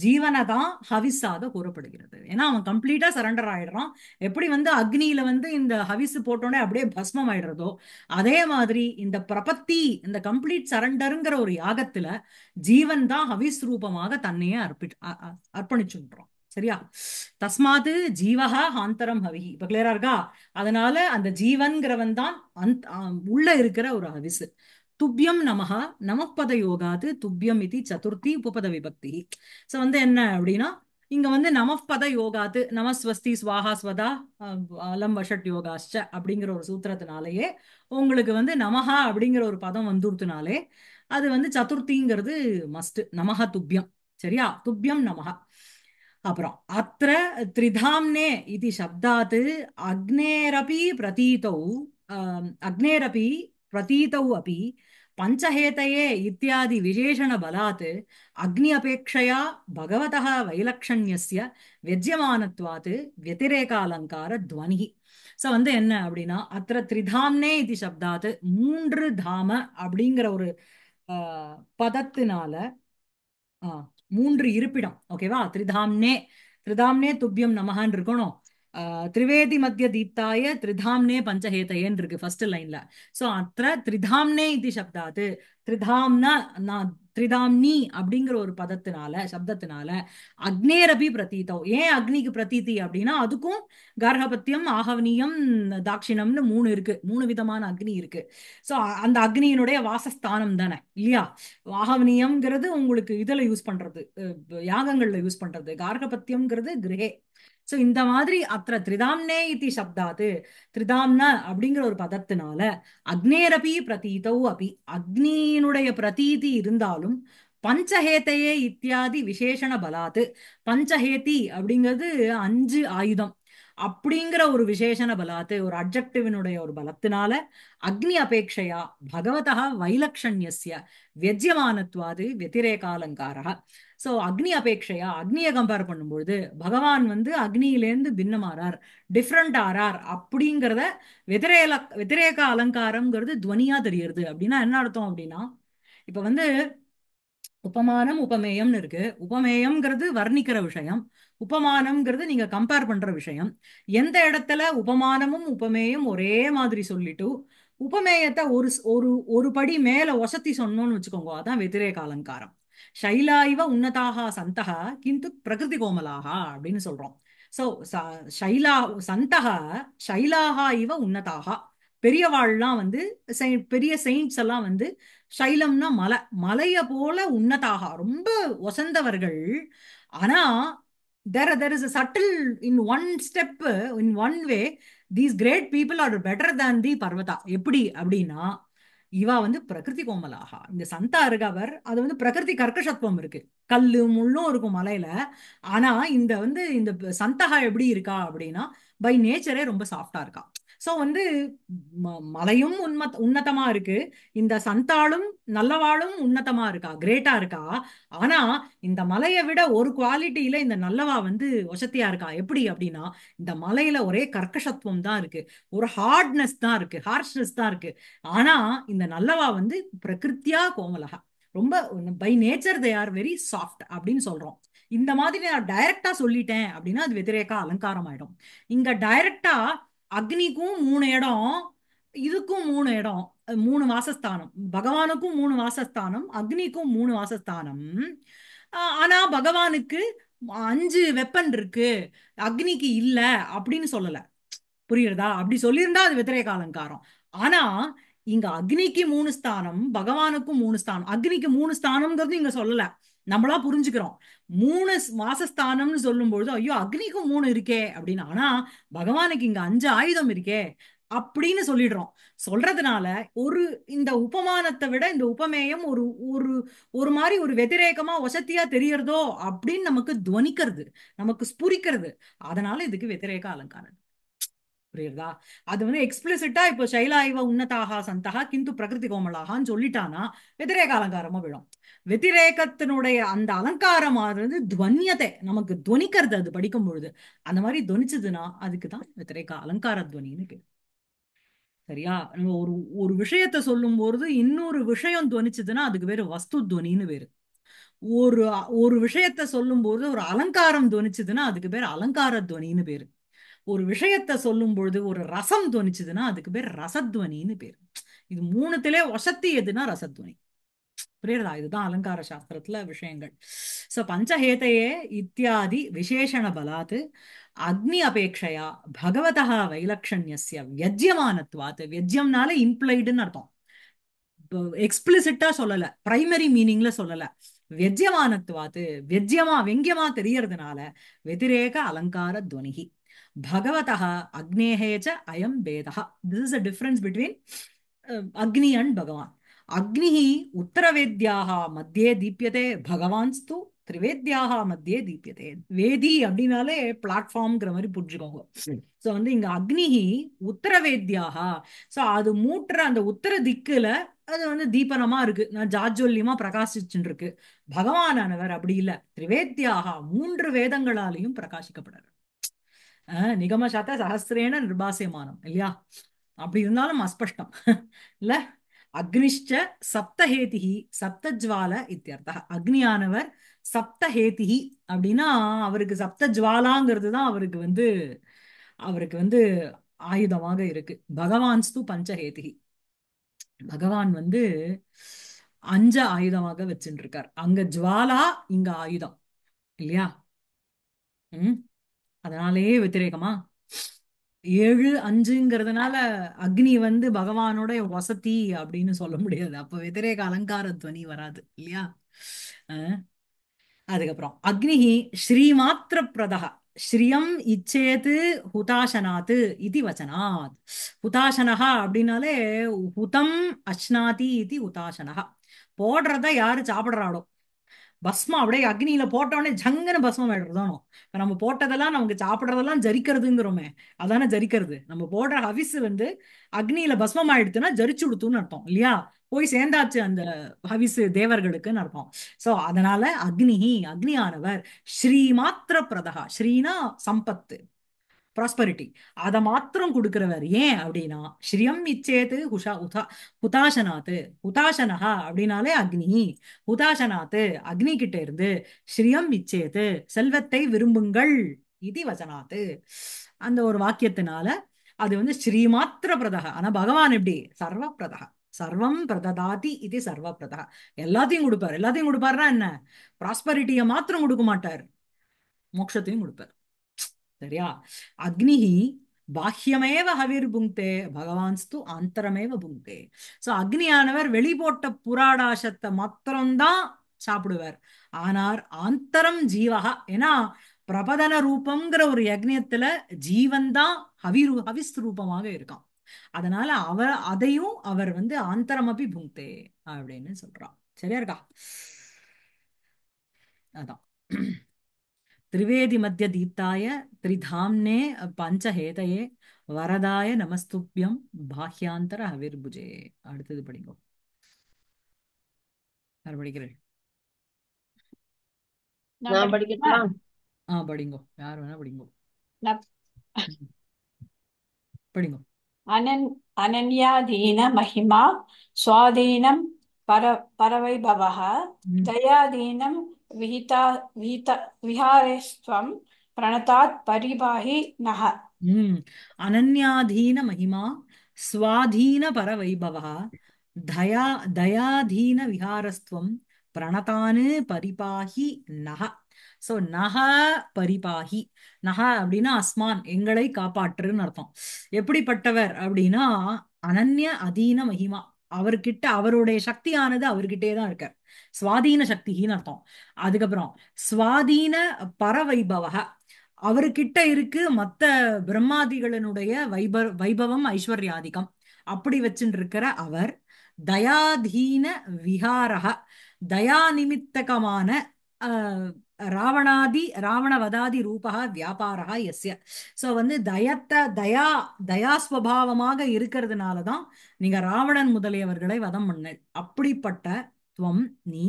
ஜீவனை தான் ஹவிஸாக கூறப்படுகிறது. ஏன்னா அவன் கம்ப்ளீட்டா சரண்டர் ஆயிடுறான். எப்படி வந்து அக்னியில வந்து இந்த ஹவிஸ் போட்டோன்னே அப்படியே பஸ்மம் ஆயிடுறதோ, அதே மாதிரி இந்த பிரபத்தி, இந்த கம்ப்ளீட் சரண்டருங்கிற ஒரு யாகத்துல ஜீவன் தான் ஹவிஸ் ரூபமாக தன்னையே அர்ப்பணிச்சுன்றோம். சரியா? தஸ்மாது ஜீவஹா ஹாந்தரம் ஹவிஹி. இப்ப கிளியரா இருக்கா? அதனால அந்த ஜீவன்கிறவன் தான் உள்ள இருக்கிற ஒரு ஹவிஸ். துப்பியம் நமஹ நமப்பத யோகாது துப்பியம் இது சதுர்த்தி உபபத விபக்தி. சோ வந்து என்ன அப்படின்னா இங்க வந்து நமப்பத யோகாத்து, நமஸ்வஸ்தி ஸ்வாஹா ஸ்வதா அலம் வஷட் யோகாஷ்ச அப்படிங்கிற ஒரு சூத்திரத்தினாலேயே உங்களுக்கு வந்து நமஹா அப்படிங்கிற ஒரு பதம் வந்துருத்துனாலே அது வந்து சதுர்த்திங்கிறது மஸ்ட். நமஹ துப்பியம். சரியா? துப்பியம் நமஹ. அப்புறம் அத்திர த்ரிதாம்னே இது சப்தாத் அக்னேரபி பிரதீதௌ அக்னேரபி பிரதீதௌ அபி பஞ்சஹேதயே இத்தியாதி விசேஷண பலாத் அக்னி அபேக்ஷயா பகவதः வைலக்ஷண்யஸ்ய வியஜ்யமானத்வாத் வத்திரேகாலங்கார துவனிஹி. சோ வந்து என்ன அப்படின்னா அத்திர த்ரிதாம்னே இது சப்தாத், மூன்று தாம அப்படிங்கிற ஒரு பதத்தினால மூன்று இருப்பிடம். ஓகேவா? த்ரிதாம்னே, த்ரிதாம்னே துப்பியம் நமஹான் இருக்கணும். திரிவேதி மத்திய தீப்தாய த்ரிதாம்னே பஞ்சஹேதயேன்னு இருக்கு ஃபர்ஸ்ட் லைன்ல. சோ அத்திர த்ரிதாம்னே இது சப்தாத், த்ரிதாம்னா திரிதாம்னி அப்படிங்கிற ஒரு பதத்தினால சப்தத்தினால அக்னேரபி பிரதீதோ. ஏன் அக்னிக்கு பிரதீதி அப்படின்னா அதுக்கும் கார்கபத்தியம், ஆகவனியம், தாட்சிணம்னு மூணு இருக்கு, மூணு விதமான அக்னி இருக்கு. சோ அந்த அக்னியினுடைய வாசஸ்தானம் தானே இல்லையா. ஆகவனியம்ங்கிறது உங்களுக்கு இதுல யூஸ் பண்றது, யாகங்கள்ல யூஸ் பண்றது. கார்கபத்தியம்ங்கிறது கிரகே. சோ இந்த மாதிரி அத்த திரிதாம்னே இதி சப்தாத்து, திரிதாம்ன அப்படிங்கிற ஒரு பதத்தினால அக்னேரபி பிரதீதௌ அபி, அக்னியினுடைய பிரதீதி இருந்தாலும் பஞ்சஹேதையே இத்தியாதி விசேஷண பலாத்து. பஞ்சஹேதி அப்படிங்கிறது அஞ்சு ஆயுதம் அப்படிங்கிற ஒரு விசேஷண பலாத்து, ஒரு அட்ஜெக்டிவினுடைய ஒரு பலத்தினால அக்னி அபேட்சையா பகவதः வைலக்ஷண்யஸ்ய வியஜ்யமானத்வாது வத்திரேகாலங்காரः. சோ அக்னி அபேட்சையா, அக்னியை கம்பேர் பண்ணும்பொழுது பகவான் அக்னியிலேருந்து பின்னமாறார், டிஃப்ரெண்ட் ஆறார் அப்படிங்கிறத வெதிரேக அலங்காரம்ங்கிறது துவனியா தெரியுது. அப்படின்னா என்ன அர்த்தம் அப்படின்னா, இப்ப உபமானம் உபமேயம்னு இருக்கு. உபமேயம்ங்கிறது வர்ணிக்கிற விஷயம், உபமானம்ங்கிறது நீங்க கம்பேர் பண்ற விஷயம். எந்த இடத்துல உபமானமும் உபமேயம் ஒரே மாதிரி சொல்லிட்டு உபமேயத்தை ஒரு ஒரு ஒரு படி மேல ஒசத்தி சொன்னோம்னு வச்சுக்கோங்க, அதான் வெதிரேக அலங்காரம். ஷைலா இவ உன்னதாக சந்தக கிந்து பிரகிருதி கோமலாக அப்படின்னு சொல்றோம். சோ ஷைலா சந்தக ஷைலாகா இவ உன்னதாக, பெரியவாள்லாம் பெரிய செயின்ட்ஸ் எல்லாம் சைலம்னா மலை, மலைய போல உன்னதாக ரொம்ப ஒசந்தவர்கள். ஆனா there is a subtle in one step, in one way these great people are better than the Parvatha. எப்படி அப்படின்னா இவா பிரகிருதி கோமலாகா. இந்த சந்தா இருக்கவர் அது பிரகிருதி கர்க்கசத்துவம் இருக்கு, கல்லு முள்ளும் இருக்கும் மலையில. ஆனா இந்த சந்தகா எப்படி இருக்கா அப்படின்னா பை நேச்சரே ரொம்ப சாஃப்டா இருக்கா. சோ மலையும் உன்னதமா இருக்கு, இந்த சந்தாளும் நல்லவாளும் உன்னதமா இருக்கா, கிரேட்டா இருக்கா. ஆனா இந்த மலையை விட ஒரு குவாலிட்டியில இந்த நல்லவா வசத்தியா இருக்கா. எப்படி அப்படின்னா இந்த மலையில ஒரே கர்க்கசத்துவம் தான் இருக்கு, ஒரு ஹார்ட்னஸ் தான் இருக்கு, ஹார்ஷ்னஸ் தான் இருக்கு. ஆனா இந்த நல்லவா பிரகிருத்தியா கோமலகா, ரொம்ப by nature they are very soft அப்படின்னு சொல்றோம். இந்த மாதிரி நான் டைரக்டா சொல்லிட்டேன் அப்படின்னா அது வெதிரேகா அலங்காரம் ஆயிடும். இங்க டைரக்டா அக்னிக்கும் மூணு இடம், இதுக்கும் மூணு இடம், மூணு வாசஸ்தானம், பகவானுக்கும் மூணு வாசஸ்தானம், அக்னிக்கும் மூணு வாசஸ்தானம். ஆனா பகவானுக்கு அஞ்சு வெப்பன் இருக்கு, அக்னிக்கு இல்ல அப்படின்னு சொல்லல. புரியுறதா? அப்படி சொல்லியிருந்தா அது வெத்திரேக அலங்காரம். ஆனா இங்க அக்னிக்கு மூணு ஸ்தானம், பகவானுக்கும் மூணு ஸ்தானம். அக்னிக்கு மூணு ஸ்தானம்ங்கிறது இங்க சொல்லல, நம்மளா புரிஞ்சுக்கிறோம். மூணு மாசஸ்தானம்னு சொல்லும்பொழுது ஐயோ அக்னிக்கும் மூணு இருக்கே அப்படின்னு. ஆனா பகவானுக்கு இங்க அஞ்சு ஆயுதம் இருக்கே அப்படின்னு சொல்லிடுறோம். சொல்றதுனால ஒரு இந்த உபமானத்தை விட இந்த உபமேயம் ஒரு ஒரு ஒரு மாதிரி ஒரு வெதிரேகமா வசத்தியா தெரியறதோ அப்படின்னு நமக்கு துவனிக்கிறது, நமக்கு ஸ்புரிக்கிறது. அதனால இதுக்கு வெதிரேக அலங்காரம். புரியுறதா? அது எக்ஸ்பிளிசிட்டா இப்போ சைலா இவ உன்னதாக சந்தகா கிந்து பிரகிருதி கோமலாகான்னு சொல்லிட்டானா வெதிரேக அலங்காரமா விடும். வெதிரேகத்தினுடைய அந்த அலங்காரமானது துவன்யத்தை நமக்கு துவனிக்கிறது, அது படிக்கும் பொழுது அந்த மாதிரி துவனிச்சதுன்னா அதுக்குதான் வெதிரேக அலங்கார துவனின்னு பேரு. சரியா? நம்ம ஒரு ஒரு விஷயத்த சொல்லும் பொழுது இன்னொரு விஷயம் துவனிச்சதுன்னா அதுக்கு பேரு வஸ்து துவனின்னு பேரு. ஒரு ஒரு விஷயத்த சொல்லும் போது ஒரு அலங்காரம் துவனிச்சதுன்னா அதுக்கு பேர் அலங்கார துவனின்னு பேரு. ஒரு விஷயத்த சொல்லும் பொழுது ஒரு ரசம் துவனிச்சதுன்னா அதுக்கு பேர் ரசத்வனின்னு பேர். இது மூணுத்திலே வசத்தி எதுனா ரசத்வனி. புரியுறதா? இதுதான் அலங்கார சாஸ்திரத்துல விஷயங்கள். சோ பஞ்சஹேதையே இத்தியாதி விசேஷண பலாத் அக்னி அபேட்சையா பகவதः வைலக்ஷண்யஸ்ய வியஜ்யமானத்வாத். வியஜ்யம்னால இம்ப்ளைடுன்னு அர்த்தம், எக்ஸ்பிளிசிட்டா சொல்லல, பிரைமரி மீனிங்ல சொல்லல. வியஜ்யமானத்வாத், வெங்கியமா தெரியறதுனால வெதிரேக அலங்கார துவனிகி. பகவதः அக்னேஹே ச அயம் பேதः. This is a difference between Agni and Bhagavan. அக்னிः உத்தரவேத்யாः மத்தியே தீப்யதே, பகவான்ஸ்து திரிவேத்யாः மத்தியே தீப்யதே. வேதி அப்படின்னாலே பிளாட்ஃபார்ம்ங்கிற மாதிரி புரிஞ்சுக்கோங்க. சோ இங்க அக்னிஹி உத்தரவேத்யாः, சோ அது மூட்டுற அந்த உத்தர திக்குல அது தீபனமா இருக்கு, நான் ஜாஜ்வல்யமா பிரகாசிச்சுட்டு இருக்கு. பகவானவர் அப்படி இல்ல, திரிவேத்யாக மூன்று வேதங்களாலையும் பிரகாசிக்கப்படுறார். நிகம சத சஹசிரேன நிர்பாசியமானம் இல்லையா? அப்படி இருந்தாலும் அஸ்பஷ்டம் இல்ல. அக்னிஷ்ச சப்தஹேதிஹி சப்தஜ்வால இத்தியர்த்தः. அக்னியானவர் சப்தஹேதிஹி அப்படின்னா அவருக்கு சப்தஜ்வாலாங்கிறது தான் அவருக்கு ஆயுதமாக இருக்கு. பகவான்ஸ்து பஞ்சஹேதிஹி. பகவான் அஞ்ச ஆயுதமாக வச்சுட்டு இருக்கார். அங்க ஜுவாலா, இங்க ஆயுதம் இல்லையா? ம் அதனாலேயே வத்திரேகமா 7 5ங்கிறதுனால அக்னி வந்து பகவானோட வசதி அப்படின்னு சொல்ல முடியாது. அப்ப வத்திரேக அலங்கார துவனி வராது இல்லையா? அஹ் அதுக்கப்புறம் அக்னிஹி ஸ்ரீமாத்திர பிரதः ஸ்ரீயம் இச்சேது ஹுதாசனாத் இது வச்சனாத். ஹுதாசனஹா அப்படின்னாலே ஹுதம் அஷ்னாதி இது ஹுதாசனஹ. போடுறத யாரு சாப்பிடுறாளோ பஸ்மம் அப்படியே அக்னியில போட்டோடனே ஜங்கன பஸ்மம் ஆயிடுறதானோ. இப்ப நம்ம போட்டதெல்லாம் நமக்கு சாப்பிடுறதெல்லாம் ஜரிக்கிறதுங்கிறோமே, அதானே ஜரிக்கிறது. நம்ம போடுற ஹவிஸ் வந்து அக்னியில பஸ்மம் ஆயிடுத்துன்னா ஜரிச்சு விடுத்துன்னு அர்த்தம் இல்லையா? போய் சேர்ந்தாச்சு அந்த ஹவிஸ் தேவர்களுக்குன்னு அர்த்தம். சோ அதனால அக்னிஹி அக்னியானவர் ஸ்ரீமாத்திர பிரதகா, ஸ்ரீனா சம்பத்து, ப்ராஸ்பரிட்டி, அதை மாத்திரம் கொடுக்கிறவர். ஏன் அப்படின்னா ஸ்ரீயம் இச்சேது ஹுதாசனாத்து. ஹுதாசனஹா அப்படின்னாலே அக்னி. ஹுதாசனாத்து அக்னி கிட்ட இருந்து ஸ்ரீயம் இச்சேது செல்வத்தை விரும்புங்கள் இது வசனாத்து. அந்த ஒரு வாக்கியத்தினால அது வந்து ஸ்ரீமாத்திர பிரதக. ஆனா பகவான் எப்படி சர்வ பிரதக, சர்வம் பிரததாதி இது சர்வ பிரதக. எல்லாத்தையும் கொடுப்பார். எல்லாத்தையும் கொடுப்பாருன்னா என்ன? ப்ராஸ்பரிட்டியை மாத்திரம் கொடுக்க மாட்டார், மோட்சத்தையும் கொடுப்பார். சரியா? அக்னிஹி பாஹ்யமேவ ஹவிர் புங்க்தே பகவான்ஸ்து ஆந்தரமேவ புங்க்தே. சோ அக்னியானவர் வெளி போட்ட புராடாசத்தை மாத்திரம்தான் சாப்பிடுவார். ஆனால் ஆந்தரம் ஜீவகா, ஏன்னா பிரபதன ரூபம்ங்கிற ஒரு யக்ஞத்துல ஜீவன் தான் ஹவிஸ் ரூபமாக இருக்கான். அதனால அதையும் அவர் வந்து ஆந்தரமபி புங்க்தே அப்படின்னு சொல்றான். சரியா இருக்கா? அதான் त्रिवेदि मध्य दीप्ताय त्रिधाम्ने पंचहेतये வரதாய நமஸ்துப்யம் பாஹ்யாந்தர ஹவிர்புஜே. அடுத்தது படிங்கோ. யார் படிக்கிறேன்? நான் நான் படிக்கட்டுமா? படிக்கட்டுமா? படிங்கோ, யார் வேணா படிங்கோ. நான் ம், படிங்கோ. अनन्याधीन महिमा स्वाधीनं परवैभवः ம் दयाधीनं विहिता विहिता विहारेस्त्वं प्रणतात् परिपाहि नः. ம் அனன்யாதீன மகிமா ஸ்வாதீன பரவைபவः தயா தயாதீன விஹாரஸ்துவம் பிரணதானு பரிபாஹி நஹ. சோ நஹ பரிபாஹி. நஹ அப்படின்னா அஸ்மான், எங்களை காப்பாற்றுன்னு அர்த்தம். எப்படிப்பட்டவர் அப்படின்னா அனன்ய அதீன மகிமா, அவர்கிட்ட அவருடைய சக்தியானது அவர்கிட்டே தான் இருக்க. சுவாதீன சக்தின்னு அர்த்தம். அதுக்கப்புறம் சுவாதீன பரவைபவக, அவர்கிட்ட இருக்கு மத்த பிரம்மாதிகளினுடைய வைபவம் ஐஸ்வர்யாதிகம் அப்படி வச்சுட்டு இருக்கிற அவர். தயாதீன விஹாரக, தயா நிமித்தகமான ராவணவதாதி ரூபா வியாபாரா எஸ்ய. சோ வந்து தயாஸ்வபாவமாக இருக்கிறதுனாலதான் நீங்க ராவணன் முதலியவர்களை வதம் பண்ண. அப்படிப்பட்ட துவம் நீ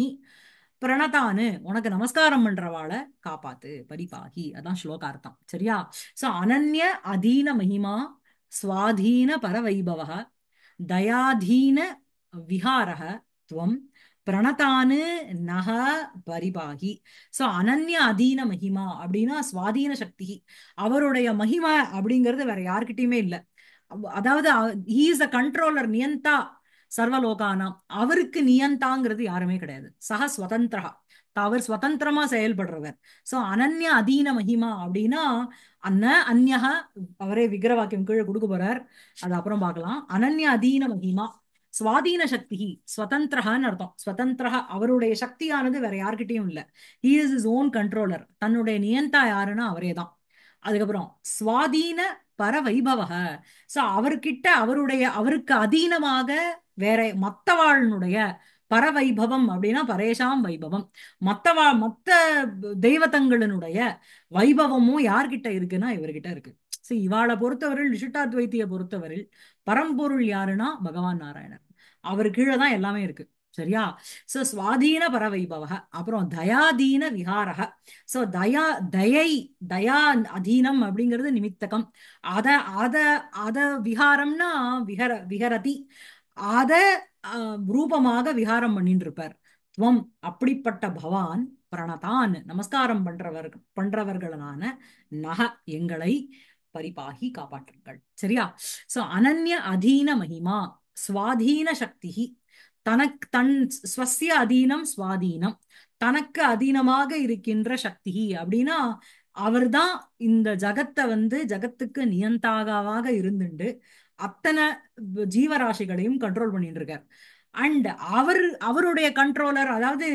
பிரணதானு உனக்கு நமஸ்காரம் பண்றவாளை காப்பாத்து, பரிபாகி. அதான் ஸ்லோகார்த்தம். சரியா? சோ அனன்ய அதீன மகிமா ஸ்வாதீன பரவைபவ தயாதீன விஹாரக துவம் பிரணதானு நக பரிபாகி. சோ அனன்ய அதீன மகிமா அப்படின்னா சுவாதீன சக்தி. அவருடைய மகிமா அப்படிங்கிறது வேற யார்கிட்டயுமே இல்ல. அதாவது ஹி இஸ் அ கண்ட்ரோலர், நியந்தா சர்வலோகானாம். அவருக்கு நியந்தாங்கிறது யாருமே கிடையாது. சக ஸ்வதந்திரா, அவர் ஸ்வதந்திரமா செயல்படுறவர். சோ அனன்ய அதீன மகிமா அப்படின்னா அந்யஹ, அவரே விக்கிரவாக்கியம் கீழே கொடுக்க போறார், அது அப்புறம் பார்க்கலாம். அனன்ய அதீன மகிமா சுவாதீன சக்தி ஸ்வதந்திரஹான்னு அர்த்தம். ஸ்வதந்திரஹ, அவருடைய சக்தியானது வேற யார்கிட்டயும் இல்ல. He is is own controller. தன்னுடைய நியந்தா யாருன்னா அவரே தான். அதுக்கப்புறம் சுவாதீன பர வைபவக. சோ அவர்கிட்ட அவருக்கு அதீனமாக வேற மத்தவாளுடைய பரவைபவம் அப்படின்னா பரேஷாம் வைபவம், மத்த தெய்வத்தங்களினுடைய வைபவமும் யார்கிட்ட இருக்குன்னா இவர்கிட்ட இருக்கு. சரி, இவாளை பொறுத்தவரையில் விசிஷ்டாத்வைத்திய பொறுத்தவரையில் பரம்பொருள் யாருன்னா பகவான் நாராயணன். அவர் கீழே தான் எல்லாமே இருக்கு. சரியா? சோ சுவாதீன பரவைபவ. அப்புறம் தயாதீன விஹாரக. சோ தயா அதீனம் அப்படிங்கிறது நிமித்தகம். அத அத அத விஹாரம்னா விஹரதி, அத ரூபமாக விஹாரம் பண்ணிட்டு இருப்பார். துவம் அப்படிப்பட்ட பவான் பிரணதான் நமஸ்காரம் பண்றவர்களான நக எங்களை பரிபாகி காப்பாற்றுங்கள். சரியா? சோ அனன்ய அதீன மகிமா ஸ்வாதீன சக்தி தனக்கு ஸ்வசிய அதீனம் ஸ்வாதீனம், தனக்கு அதீனமாக இருக்கின்ற சக்தி அப்படின்னா அவர்தான் இந்த ஜகத்தை ஜகத்துக்கு நியந்தாகாவாக இருந்துண்டு அத்தனை ஜீவராசிகளையும் கண்ட்ரோல் பண்ணிட்டு இருக்கார். அண்ட் அவருடைய கண்ட்ரோலர், அதாவது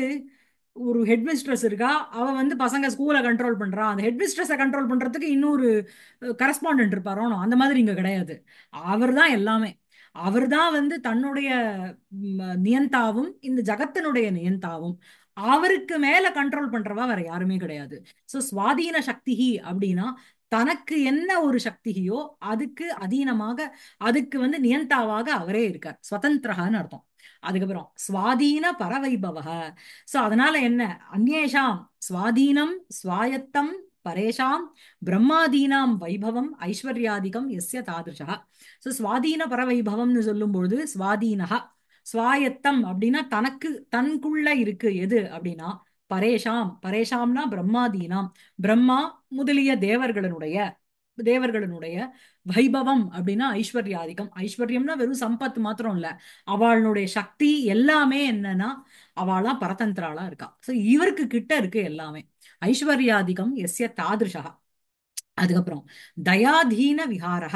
ஒரு ஹெட் மிஸ்ட்ரஸ் இருக்கா, அவ பசங்க ஸ்கூலை கண்ட்ரோல் பண்றா, அந்த ஹெட் மிஸ்ட்ரஸை கண்ட்ரோல் பண்றதுக்கு இன்னொரு கரஸ்பாண்டன்ட் இருப்பாரோ, அந்த மாதிரி இங்க கிடையாது. அவர் தான் எல்லாமே. அவர் தான் தன்னுடைய நியந்தாவும் இந்த ஜகத்தினுடைய நியந்தாவும். அவருக்கு மேல கண்ட்ரோல் பண்றவா வேற யாருமே கிடையாது. சோ சுவாதீன சக்தி அப்படின்னா தனக்கு என்ன ஒரு சக்தியோ அதுக்கு அதீனமாக, அதுக்கு நியந்தாவாக அவரே இருக்கார். ஸ்வதந்திரஹான்னு அர்த்தம். அதுக்கப்புறம் ஸ்வாதீன பரவைபவ. சோ அதனால என்ன, அந்நேஷாம் ஸ்வாதீனம் ஸ்வாயத்தம் பரேஷாம் பிரம்மாதீனாம் வைபவம் ஐஸ்வர்யாதிகம் எஸ்ய தாதிருஷா. சோ ஸ்வாதீன பரவைபவம்னு சொல்லும்பொழுது ஸ்வாதீனஹா, ஸ்வாயத்தம் அப்படின்னா தனக்கு தனக்குள்ள இருக்கு எது அப்படின்னா பரேஷாம், பரேஷாம்னா பிரம்மாதீனாம், பிரம்மா முதலிய தேவர்களுடைய வைபவம் அப்படின்னா ஐஸ்வர்யாதிகம். ஐஸ்வர்யம்னா வெறும் சம்பத் மாத்திரம் இல்ல, அவளுடைய சக்தி எல்லாமே என்னன்னா அவளா பரதந்திராளா இருக்கா. சோ இவருக்கு கிட்ட இருக்கு எல்லாமே. ஐஸ்வர்யாதிகம் எஸ்ய தாதிருஷா. அதுக்கப்புறம் தயாதீன விஹாரः,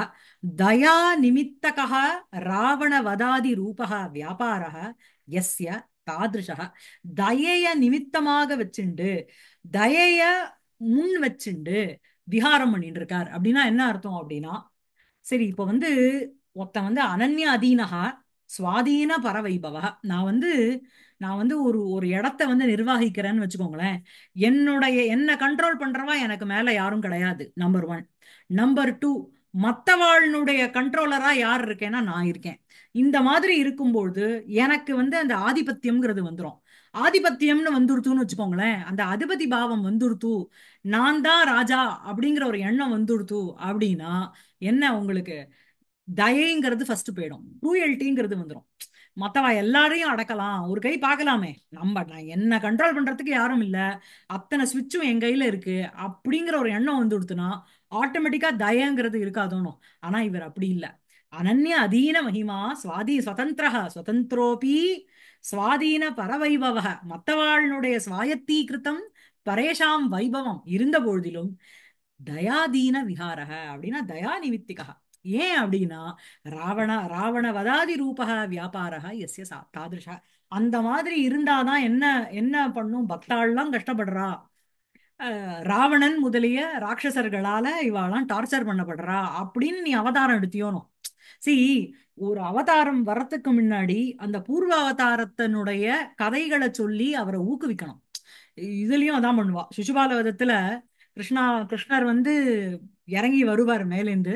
தயா நிமித்தகः ராவண வதாதி ரூபः வியாபாரः யஸ்ய தாதிருஷः. தயைய நிமித்தமாக வச்சுண்டு, தயைய முன் வச்சுண்டு விஹாரம் பண்ணிட்டு இருக்கார் அப்படின்னா என்ன அர்த்தம் அப்படின்னா, சரி இப்போ ஒருத்தன் அனன்ய அதீனகா சுவாதீன பரவைபவா. நான் ஒரு ஒரு இடத்த நிர்வகிக்கிறேன்னு வச்சுக்கோங்களேன். என்ன கண்ட்ரோல் பண்றவா எனக்கு மேல யாரும் கிடையாது, நம்பர் ஒன். நம்பர் டூ, மத்தவாளுடைய கண்ட்ரோலரா யார் இருக்கேன்னா நான் இருக்கேன். இந்த மாதிரி இருக்கும்போது எனக்கு அந்த ஆதிபத்தியம்ங்கிறது வந்துரும். ஆதிபத்தியம்னு வந்துருத்துன்னு வச்சுக்கோங்களேன், அந்த அதிபதி பாவம் வந்துருத்து, நான் தான் ராஜா அப்படிங்கிற ஒரு எண்ணம் வந்துருத்து அப்படின்னா என்ன, உங்களுக்கு தயைங்கிறது ஃபர்ஸ்ட் போயிடும், க்ரூயல்ட்டிங்கிறது வந்துடும். மத்தவ எல்லாரையும் அடக்கலாம், ஒரு கை பார்க்கலாமே, நான் என்ன கண்ட்ரோல் பண்றதுக்கு யாரும் இல்ல, அத்தனை சுவிட்சும் என் கையில இருக்கு அப்படிங்கிற ஒரு எண்ணம் கொடுத்துனா ஆட்டோமேட்டிக்கா தயங்கிறது இருக்காதோனும். ஆனா இவர் அப்படி இல்ல. அனன்ய அதீன மகிமா ஸ்வதந்திரோபி ஸ்வாதீன பரவைபவ. மத்தவாளுடைய சுவாயத்தீகிருத்தம் பரேஷாம் வைபவம் இருந்த பொழுதிலும் தயாதீன விஹாரக அப்படின்னா தயா நிமித்திகா. ஏன் அப்படின்னா ராவண வதாதி ரூபக வியாபாரக எஸ்ய தாதிருஷா. அந்த மாதிரி இருந்தாதான் என்ன என்ன பண்ணும், பக்தாள்லாம் கஷ்டப்படுறா, ராவணன் முதலிய ராட்சசர்களால இவாளாம் டார்ச்சர் பண்ணப்படுறா அப்படின்னு நீ அவதாரம் எடுத்தியோனும். சி, ஒரு அவதாரம் வர்றதுக்கு முன்னாடி அந்த பூர்வ அவதாரத்தினுடைய கதைகளை சொல்லி அவரை ஊக்குவிக்கணும். இதுலயும் அதான் பண்ணுவா. சிசுபாலவதத்துல கிருஷ்ணர் இறங்கி வருவார் மேலேந்து.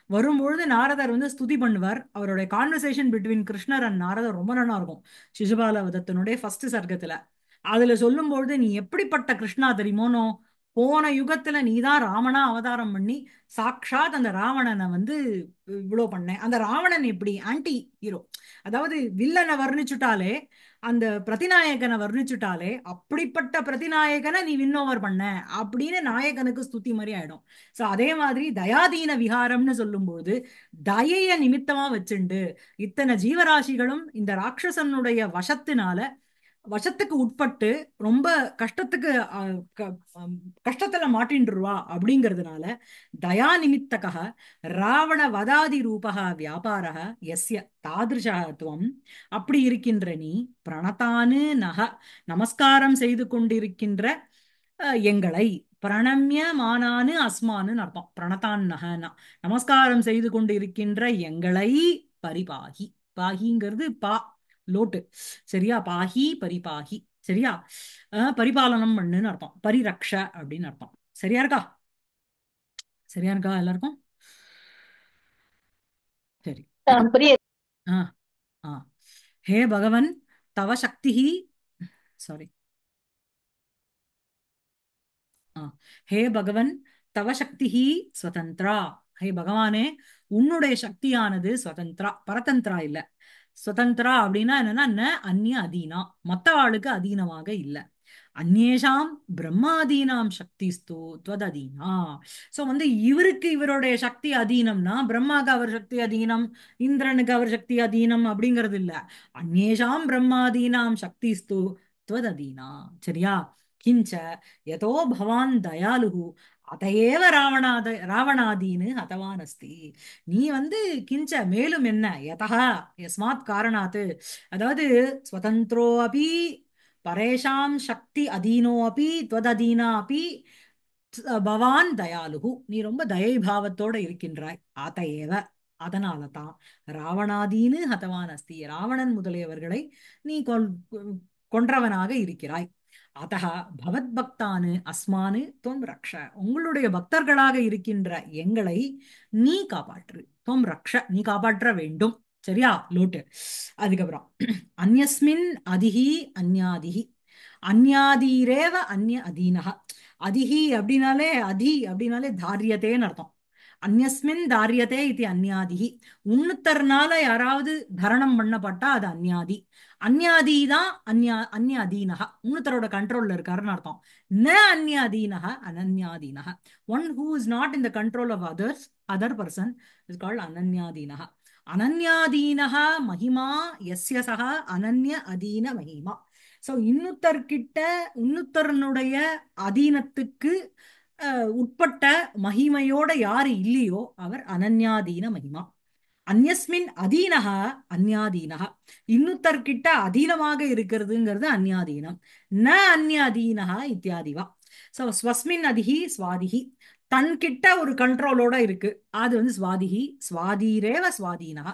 வரும்பொழுது நாரதர் ஸ்துதி பண்ணுவார். அவருடைய கான்வர்சேஷன் பிட்வீன் கிருஷ்ணர் அண்ட் நாரதர் ரொம்ப நல்லா இருக்கும். சிசுபாலவதத்தினுடைய ஃபர்ஸ்ட் சர்க்கத்துல அதுல சொல்லும்பொழுது, நீ எப்படிப்பட்ட கிருஷ்ணா தெரியுமோனோ, போன யுகத்துல நீதான் ராவணா அவதாரம் பண்ணி சாக்ஷாத் அந்த ராவணனை இவ்வளோ பண்ண. அந்த ராவணன் எப்படி ஆன்டி ஹீரோ, அதாவது வில்லனை வர்ணிச்சுட்டாலே, அந்த பிரதிநாயகனை வர்ணிச்சுட்டாலே அப்படிப்பட்ட பிரதிநாயகனை நீ வின் ஓவர் பண்ண அப்படின்னு நாயகனுக்கு ஸ்துதி மாதிரி ஆயிடும். சோ அதே மாதிரி தயாதீன விஹாரம்னு சொல்லும்போது தயைய நிமித்தமா வச்சுண்டு இத்தனை ஜீவராசிகளும் இந்த ராட்சசனுடைய வசத்துக்கு உட்பட்டு ரொம்ப கஷ்டத்துல மாட்டின்றுவா அப்படிங்கிறதுனால தயா நிமித்தக ராவண வதாதி ரூபக வியாபாரக எஸ்ய தாதிருஷத்துவம். அப்படி இருக்கின்ற நீ பிரணதானு நக, நமஸ்காரம் செய்து கொண்டிருக்கின்ற எங்களை, பிரணம்ய மானானு அஸ்மானு அர்த்தம். பிரணதான் நகனா நமஸ்காரம் செய்து கொண்டிருக்கின்ற எங்களை பரிபாகி. பாகிங்கிறது பா லோட்டு, சரியா? பாஹி பரிபாஹி, சரியா? பரிபாலனம் பண்ணுன்னு அர்த்தம். பரிரக்ஷ அப்படின்னு அர்த்தம். சரியா இருக்கா? சரியா இருக்கா எல்லாருக்கும்? சரி. புரியுது. ஆ ஆ ஹே பகவன் தவ சக்தி, சாரி, ஹே பகவன் தவ சக்தி ஸ்வதந்திரா. ஹே பகவானே, உன்னுடைய சக்தியானது ஸ்வதந்திரா, பரதந்திரா இல்ல. சுதந்திரா அப்படின்னா என்னன்னா அந்நிய அதீனா, மத்த ஆளுக்கு அதீனமாக இல்ல. அந்நேஷாம் பிரம்மாதீனாம் சக்திஸ்து துவததீனா. ஸோ வந்து இவருக்கு இவருடைய சக்தி அதீனம்னா பிரம்மாக்கு அவர் சக்தி அதீனம், இந்திரனுக்கு அவர் சக்தி அதீனம் அப்படிங்கிறது இல்ல. அந்நேஷாம் பிரம்மாதீனாம் சக்திஸ்து துவததீனா. சரியா? கிஞ்ச யதோ பவான் தயாலுஹு அதையேவ ராவணாதீனு ஹதவான் அஸ்தி. நீ வந்து கிஞ்ச மேலும் என்ன, யதா யஸ்மாத் காரணாத், அதாவது ஸ்வதந்திரோ அபி பரேஷாம் சக்தி அதீனோ அபி त्वदधीना अपि பவான் தயாலுகு, நீ ரொம்ப தயை பாவத்தோட இருக்கின்றாய். ஆதையேவ, அதனால தான் ராவணாதீனு ஹதவான் அஸ்தி, ராவணன் முதலியவர்களை நீ கொன்றவனாக இருக்கிறாய். அதஹ பவத் பக்தானு அஸ்மானு தொம் ரக்ஷ, உங்களுடைய பக்தர்களாக இருக்கின்ற எங்களை நீ காப்பாற்று. தொம் ரக்ஷ, நீ காப்பாற்ற வேண்டும். சரியா? லோட்டு. அதுக்கப்புறம் அந்யஸ்மின் அதிஹி அந்யாதிஹி, அந்யாதீரேவ அந்ய அதீனஹ. அதிஹி அப்படின்னாலே அதி அப்படின்னாலே தாரியத்தேன்னு அர்த்தம். அந்யஸ்மின் தாரியத்தே இது அந்யாதிஹி, உன்னுத்தர்னால யாராவது தரணம் பண்ணப்பட்டா அது அந்யாதி. அந்யாதி தான் அந்ய அதீனஹ, உன்னுத்தரோட கண்ட்ரோல்ல இருக்காருன்னு அர்த்தம். ந அந்ய அதீனஹ அனன்யாதீனஹ. One who is not in the control of other person is called அனன்யாதீனஹ. அனன்யாதீனஹ மகிமா யஸ்ய சஹ அனன்ய அதீன மகிமா. ஸோ இன்னுத்தர்கிட்ட இன்னுத்தரனுடைய அதீனத்துக்கு உட்பட்ட மகிமையோட யாரு இல்லையோ அவர் அனன்யாதீன மகிமா. அந்யஸ்மின் அதீனஹ அந்யாதீனஹ, இன்னுத்தர்கிட்ட அதீனமாக இருக்கிறதுங்கிறது அந்யாதீனம். ந அந்ய அதீனஹ இத்தியாதிவா. ஸோ ஸ்வஸ்மின் அதிஹி ஸ்வாதிஹி, தன்கிட்ட ஒரு கண்ட்ரோலோட இருக்கு, அது வந்து ஸ்வாதிஹி. ஸ்வாதிரேவ ஸ்வாதீனஹ.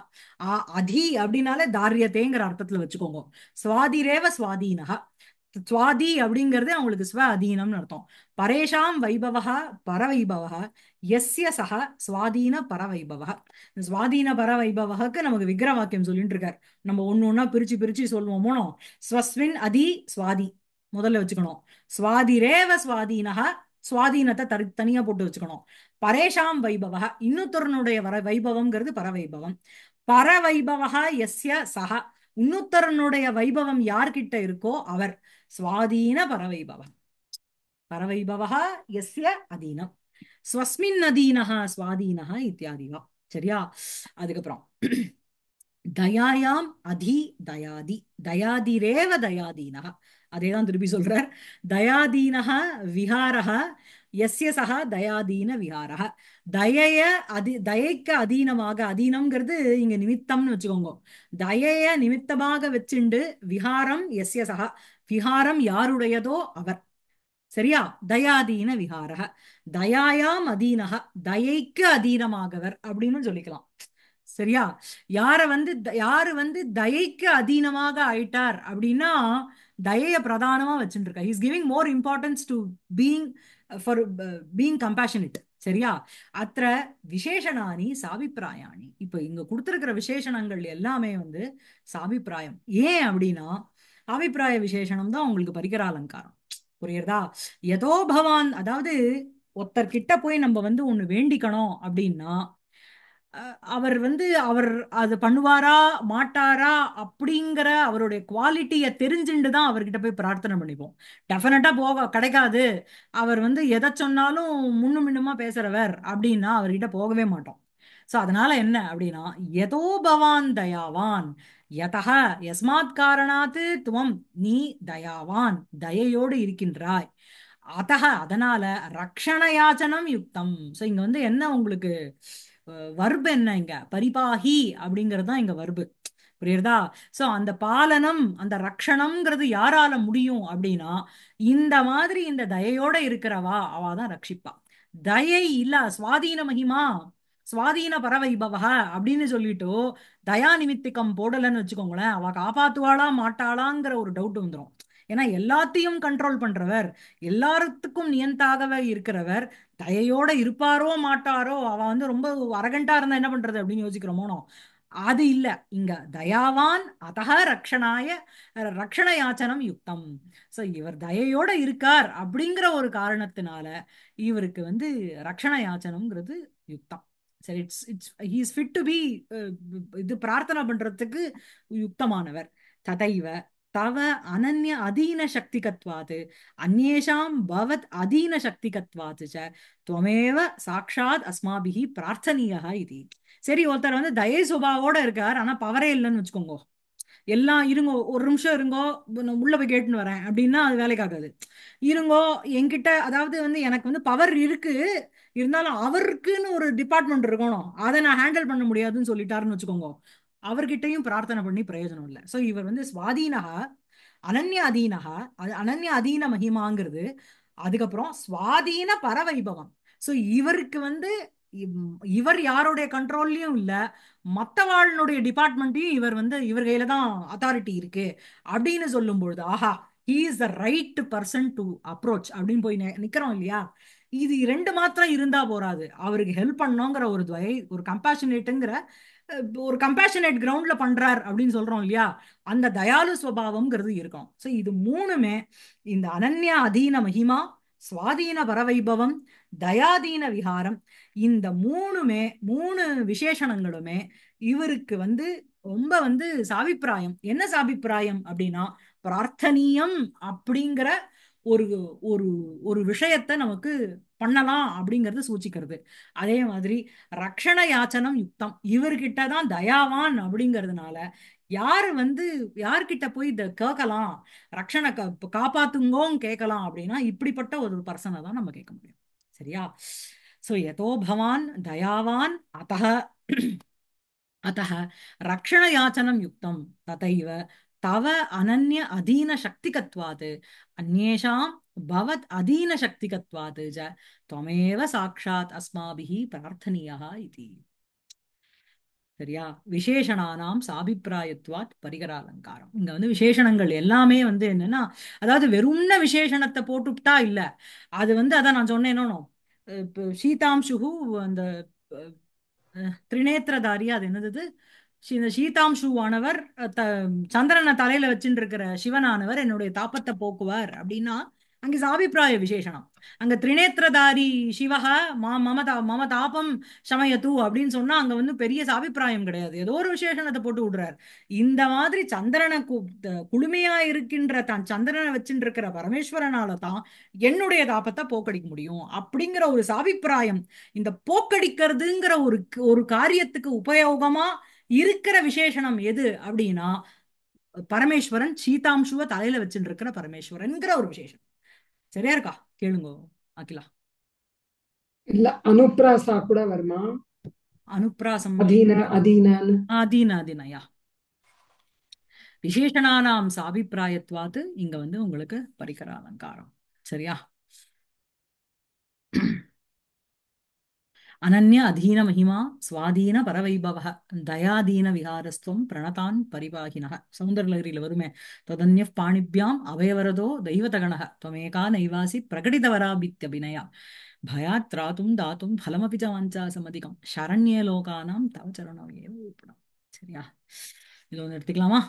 அதி அப்படின்னாலே தாரியத்தேங்கிற அர்த்தத்துல வச்சுக்கோங்க. ஸ்வாதிரேவ ஸ்வாதீனஹ. ஸ்வாதி அப்படிங்கிறது அவங்களுக்கு ஸ்வ அதீனம்னு அர்த்தம். பரேஷாம் வைபவஹ பரவைபவஹ யஸ்ய சஹ ஸ்வாதீன பரவைபவஹ. இந்த ஸ்வாதீன பரவைபவஹக்கு நமக்கு விக்கிர வாக்கியம் சொல்லிட்டு இருக்கார். நம்ம ஒண்ணு ஒண்ணா பிரிச்சு பிரிச்சு சொல்லுவோமோ. ஸ்வஸ்வின் அதி ஸ்வாதி முதல்ல வச்சுக்கணும். ஸ்வாதிரேவ ஸ்வாதீனஹ, சுவாதீனத்தை தனியா போட்டு வச்சுக்கணும். பரேஷாம் வைபவஹ, இன்னொருத்தரனுடைய வைபவம்ங்கிறது பரவைபவம். பரவைபவஹ யஸ்ய சஹ, இன்னொருத்தரனுடைய வைபவம் யார்கிட்ட இருக்கோ அவர். ஸ்வாதீன பரவைபவம். பரவைபவஹ யஸ்ய அதீனம். ஸ்வஸ்மின் அதீனஹ ஸ்வாதீனஹ இத்தியாதிவா. சரியா? அதுக்கப்புறம் தயாயாம் அதி தயாதி, தயாதிரேவ தயாதீனஹ. அதேதான் திருப்பி சொல்றார். தயாதீனஹ விஹாரஹ யஸ்ய சஹ தயாதீன விஹாரஹ. தயைய தயைக்கு அதீனமாக, அதீனம்ங்கிறது இங்க நிமித்தம்னு வச்சுக்கோங்க. தயைய நிமித்தமாக வச்சுண்டு விஹாரம் யஸ்ய சஹ, விஹாரம் யாருடையதோ அவர். சரியா? தயாதீன விஹாரஹ. தயாயாம் அதீனஹ, தயைக்கு அதீனமாகவர் அப்படின்னு சொல்லிக்கலாம். சரியா? யாரு வந்து தயைக்கு அதீனமாக ஆயிட்டார் அப்படின்னா தயைய பிரதானமா வச்சுட்டு இருக்கா. Is giving more importance to being for being compassionate. சரியா? அத்த விசேஷணானி சாபிப்பிராயாணி. இப்ப இங்க கொடுத்திருக்கிற விசேஷணங்கள் எல்லாமே வந்து சாபிப்பிராயம். ஏன் அப்படின்னா அபிப்பிராய விசேஷணம் தான் உங்களுக்கு பரிகர அலங்காரம். புரியுறதா? ஏதோ பவான், அதாவது ஒருத்தர்கிட்ட போய் நம்ம வந்து ஒண்ணு வேண்டிக்கணும் அப்படின்னா அவர் வந்து அவர் அது பண்ணுவாரா மாட்டாரா அப்படிங்கிற அவருடைய குவாலிட்டியை தெரிஞ்சுட்டு தான் அவர்கிட்ட போய் பிரார்த்தனை பண்ணிப்போம். டெஃபினட்டா போக கிடைக்காது, அவர் வந்து எதை சொன்னாலும் முன்னும் மின்னுமா பேசுறவர் அப்படின்னா அவர்கிட்ட போகவே மாட்டோம். ஸோ அதனால என்ன அப்படின்னா எதோ பவான் தயாவான், யதஹ யஸ்மாத் காரணாத்து துவம், நீ தயாவான் தயையோடு இருக்கின்றாய். அதஹ அதனால ரக்ஷண யாச்சனம் யுக்தம். ஸோ இங்க வந்து என்ன உங்களுக்கு வர்பு என்ன, இங்க பரிபாஹி அப்படிங்கிறது தான் இங்க வர்பு. புரியுறதா? சோ அந்த பாலனம் அந்த ரக்ஷணம்ங்கிறது யாரால முடியும் அப்படின்னா இந்த மாதிரி இந்த தயையோட இருக்கிறவா அவ தான் ரட்சிப்பா. தயை இல்ல சுவாதீன மகிமா சுவாதீன பரவைபவக அப்படின்னு சொல்லிட்டு தயா நிமித்திகம் போடலன்னு வச்சுக்கோங்களேன், அவ காப்பாத்துவாளா மாட்டாளாங்கிற ஒரு டவுட் வந்துடும். ஏன்னா எல்லாத்தையும் கண்ட்ரோல் பண்றவர், எல்லாத்துக்கும் நியந்தாகவே இருக்கிறவர் தயையோட இருப்பாரோ மாட்டாரோ, அவ வந்து ரொம்ப அரகண்டா இருந்தா என்ன பண்றது அப்படின்னு யோசிக்கிறோமோனோ. அது இல்ல, இங்க தயாவான் அதக ரக்ஷணாய ரக்ஷண யாச்சனம் யுக்தம். சோ இவர் தயையோட இருக்கார் அப்படிங்கிற ஒரு காரணத்தினால இவருக்கு வந்து ரக்ஷண யாச்சனம்ங்கிறது யுக்தம். சரி, it's it's he is fit to be இது பிரார்த்தனை பண்றதுக்கு யுக்தமானவர். ததைவ तव अनन्य अधीन शक्तिकत्वात् अन्येषां भवत् अधीन शक्तिकत्वात् च त्वमेव साक्षात् अस्माभिः प्रार्थनीयः इति சரி ஒருத்தர் வந்து தயை சுபாவோட இருக்கார் ஆனா பவரே இல்லைன்னு வச்சுக்கோங்க எல்லாம் இருங்கோ ஒரு நிமிஷம் இருங்கோ நான் உள்ள போய் கேட்டுன்னு வரேன் அப்படின்னா அது வேலைக்காகாது இருங்கோ என்கிட்ட அதாவது வந்து எனக்கு வந்து பவர் இருக்கு இருந்தாலும் அவருக்குன்னு ஒரு டிபார்ட்மெண்ட் இருக்கணும் அதை நான் ஹேண்டில் பண்ண முடியாதுன்னு சொல்லிட்டாருன்னு வச்சுக்கோங்க அவர்கிட்டயும் பிரார்த்தனை பண்ணி பிரயோஜனம் இல்லை ஸோ இவர் வந்து ஸ்வாதீனகா அனன்ய அதீனகா அது அனன்ய அதீன மகிமாங்கிறது அதுக்கப்புறம் ஸ்வாதீன பரவைபவம் ஸோ இவருக்கு வந்து இவர் யாருடைய கண்ட்ரோல்லையும் இல்ல மத்தவாளுடைய டிபார்ட்மெண்ட்டையும் இவர் வந்து இவர் கையில தான் அத்தாரிட்டி இருக்கு அப்படின்னு சொல்லும் பொழுது ஆஹா he is the right person to approach அப்படின்னு போய் நிக்கிறோம் இல்லையா இது ரெண்டு மாத்திரம் இருந்தா போறாது அவருக்கு ஹெல்ப் பண்ணோங்கிற ஒரு ஒரு கம்பேஷனேட்டுங்கிற ஒரு கம்பேஷனேட் கிரவுண்ட்ல பண்றார் அப்படின்னு சொல்றோம் இல்லையா அந்த தயாலு ஸ்வபாவம்ங்கிறது இருக்கும் ஸோ இது மூணுமே இந்த அனன்ய அதீன மகிமா சுவாதீன பரவைபவம் தயாதீன விகாரம் இந்த மூணுமே மூணு விசேஷணங்களுமே இவருக்கு வந்து ரொம்ப வந்து சாபிப்பிராயம் என்ன சாபிப்பிராயம் அப்படின்னா பிரார்த்தனீயம் அப்படிங்கிற ஒரு ஒரு ஒரு விஷயத்தை நமக்கு பண்ணலாம் அப்படிங்கறது சூச்சிக்கிறது அதே மாதிரி ரக்ஷண யாச்சனம் யுக்தம் இவர்கிட்ட தான் தயாவான் அப்படிங்கிறதுனால யாரு வந்து யார்கிட்ட போய் இதை கேட்கலாம் ரக்ஷண காப்பாத்துங்கோன்னு கேட்கலாம் அப்படின்னா இப்படிப்பட்ட ஒரு பர்சனை தான் நம்ம கேட்க முடியும் சரியா சோ யதோ பவான் தயாவான் அத்தः अतः रक्षणयाचनं युक्तं तथैव तव अनन्य अधीनशक्तिकत्वात् अन्येषां भवत् अधीनशक्तिकत्वात् च त्वमेव साक्षात् अस्माभिः प्रार्थनीयः इति சரியா விசேஷணானாம் சாபிப்பிராயத்வாத் பரிகராலங்காரம் இங்க வந்து விசேஷணங்கள் எல்லாமே வந்து என்னன்னா அதாவது வெறும்ன விசேஷணத்தை போட்டுவிட்டா இல்ல அது வந்து அதான் நான் சொன்னேனோ சீதாம்சுகு அந்த திரிநேத்திரதாரி அது என்னது இந்த சீதாம்சுவானவர் சந்திரனை தலையில வச்சுட்டு இருக்கிற சிவனானவர் என்னுடைய தாபத்தை போக்குவார் அப்படின்னா அங்கே சாபிப்பிராய விசேஷனம் அங்க திரிநேத்திரதாரி சிவக மம தாபம் சமயத்து அப்படின்னு சொன்னா அங்க வந்து பெரிய சாபிப்பிராயம் கிடையாது ஏதோ ஒரு விசேஷணத்தை போட்டு விடுறார் இந்த மாதிரி சந்திரனை குளுமையா இருக்கின்ற தான் சந்திரனை வச்சுட்டு இருக்கிற பரமேஸ்வரனால தான் என்னுடைய தாபத்தை போக்கடிக்க முடியும் அப்படிங்கிற ஒரு சாபிப்பிராயம் இந்த போக்கடிக்கிறதுங்கிற ஒரு ஒரு காரியத்துக்கு உபயோகமா இருக்கிற விசேஷனம் எது அப்படின்னா பரமேஸ்வரன் சீதாம்சுவ தலையில வச்சுட்டு இருக்கிற பரமேஸ்வரன்ங்கிற ஒரு விசேஷம் சரியா இருக்கா கேளுங்க அகிலா இல்ல அனுப்ராசா கூட வருமா அனுப்ராசம் அதீனயா விசேஷணானாம் சாபிப்பிராயத்வாத்து இங்க வந்து உங்களுக்கு பரிகர அலங்காரம் சரியா அனன்ய அதீன மகிமா சுவாதீன பரவைபவ தயாதீன விகாரஸ்துவம் பிரணதான் பரிபாகினக சௌந்தரலகரியில வருமே ததன்ய பாணிபியாம் அவயவரதோ தெய்வதகணக துவமேகா நைவாசி பிரகடிதவராபித்யபினயா பயாத் திராத்தும் தாத்தும் பலமபி ச வாஞ்சா சமதிகம் சரண்யே லோகானாம் தவ சரணம் ஏவ உருப்படம் சரியா இது ஒன்று எடுத்துக்கலாமா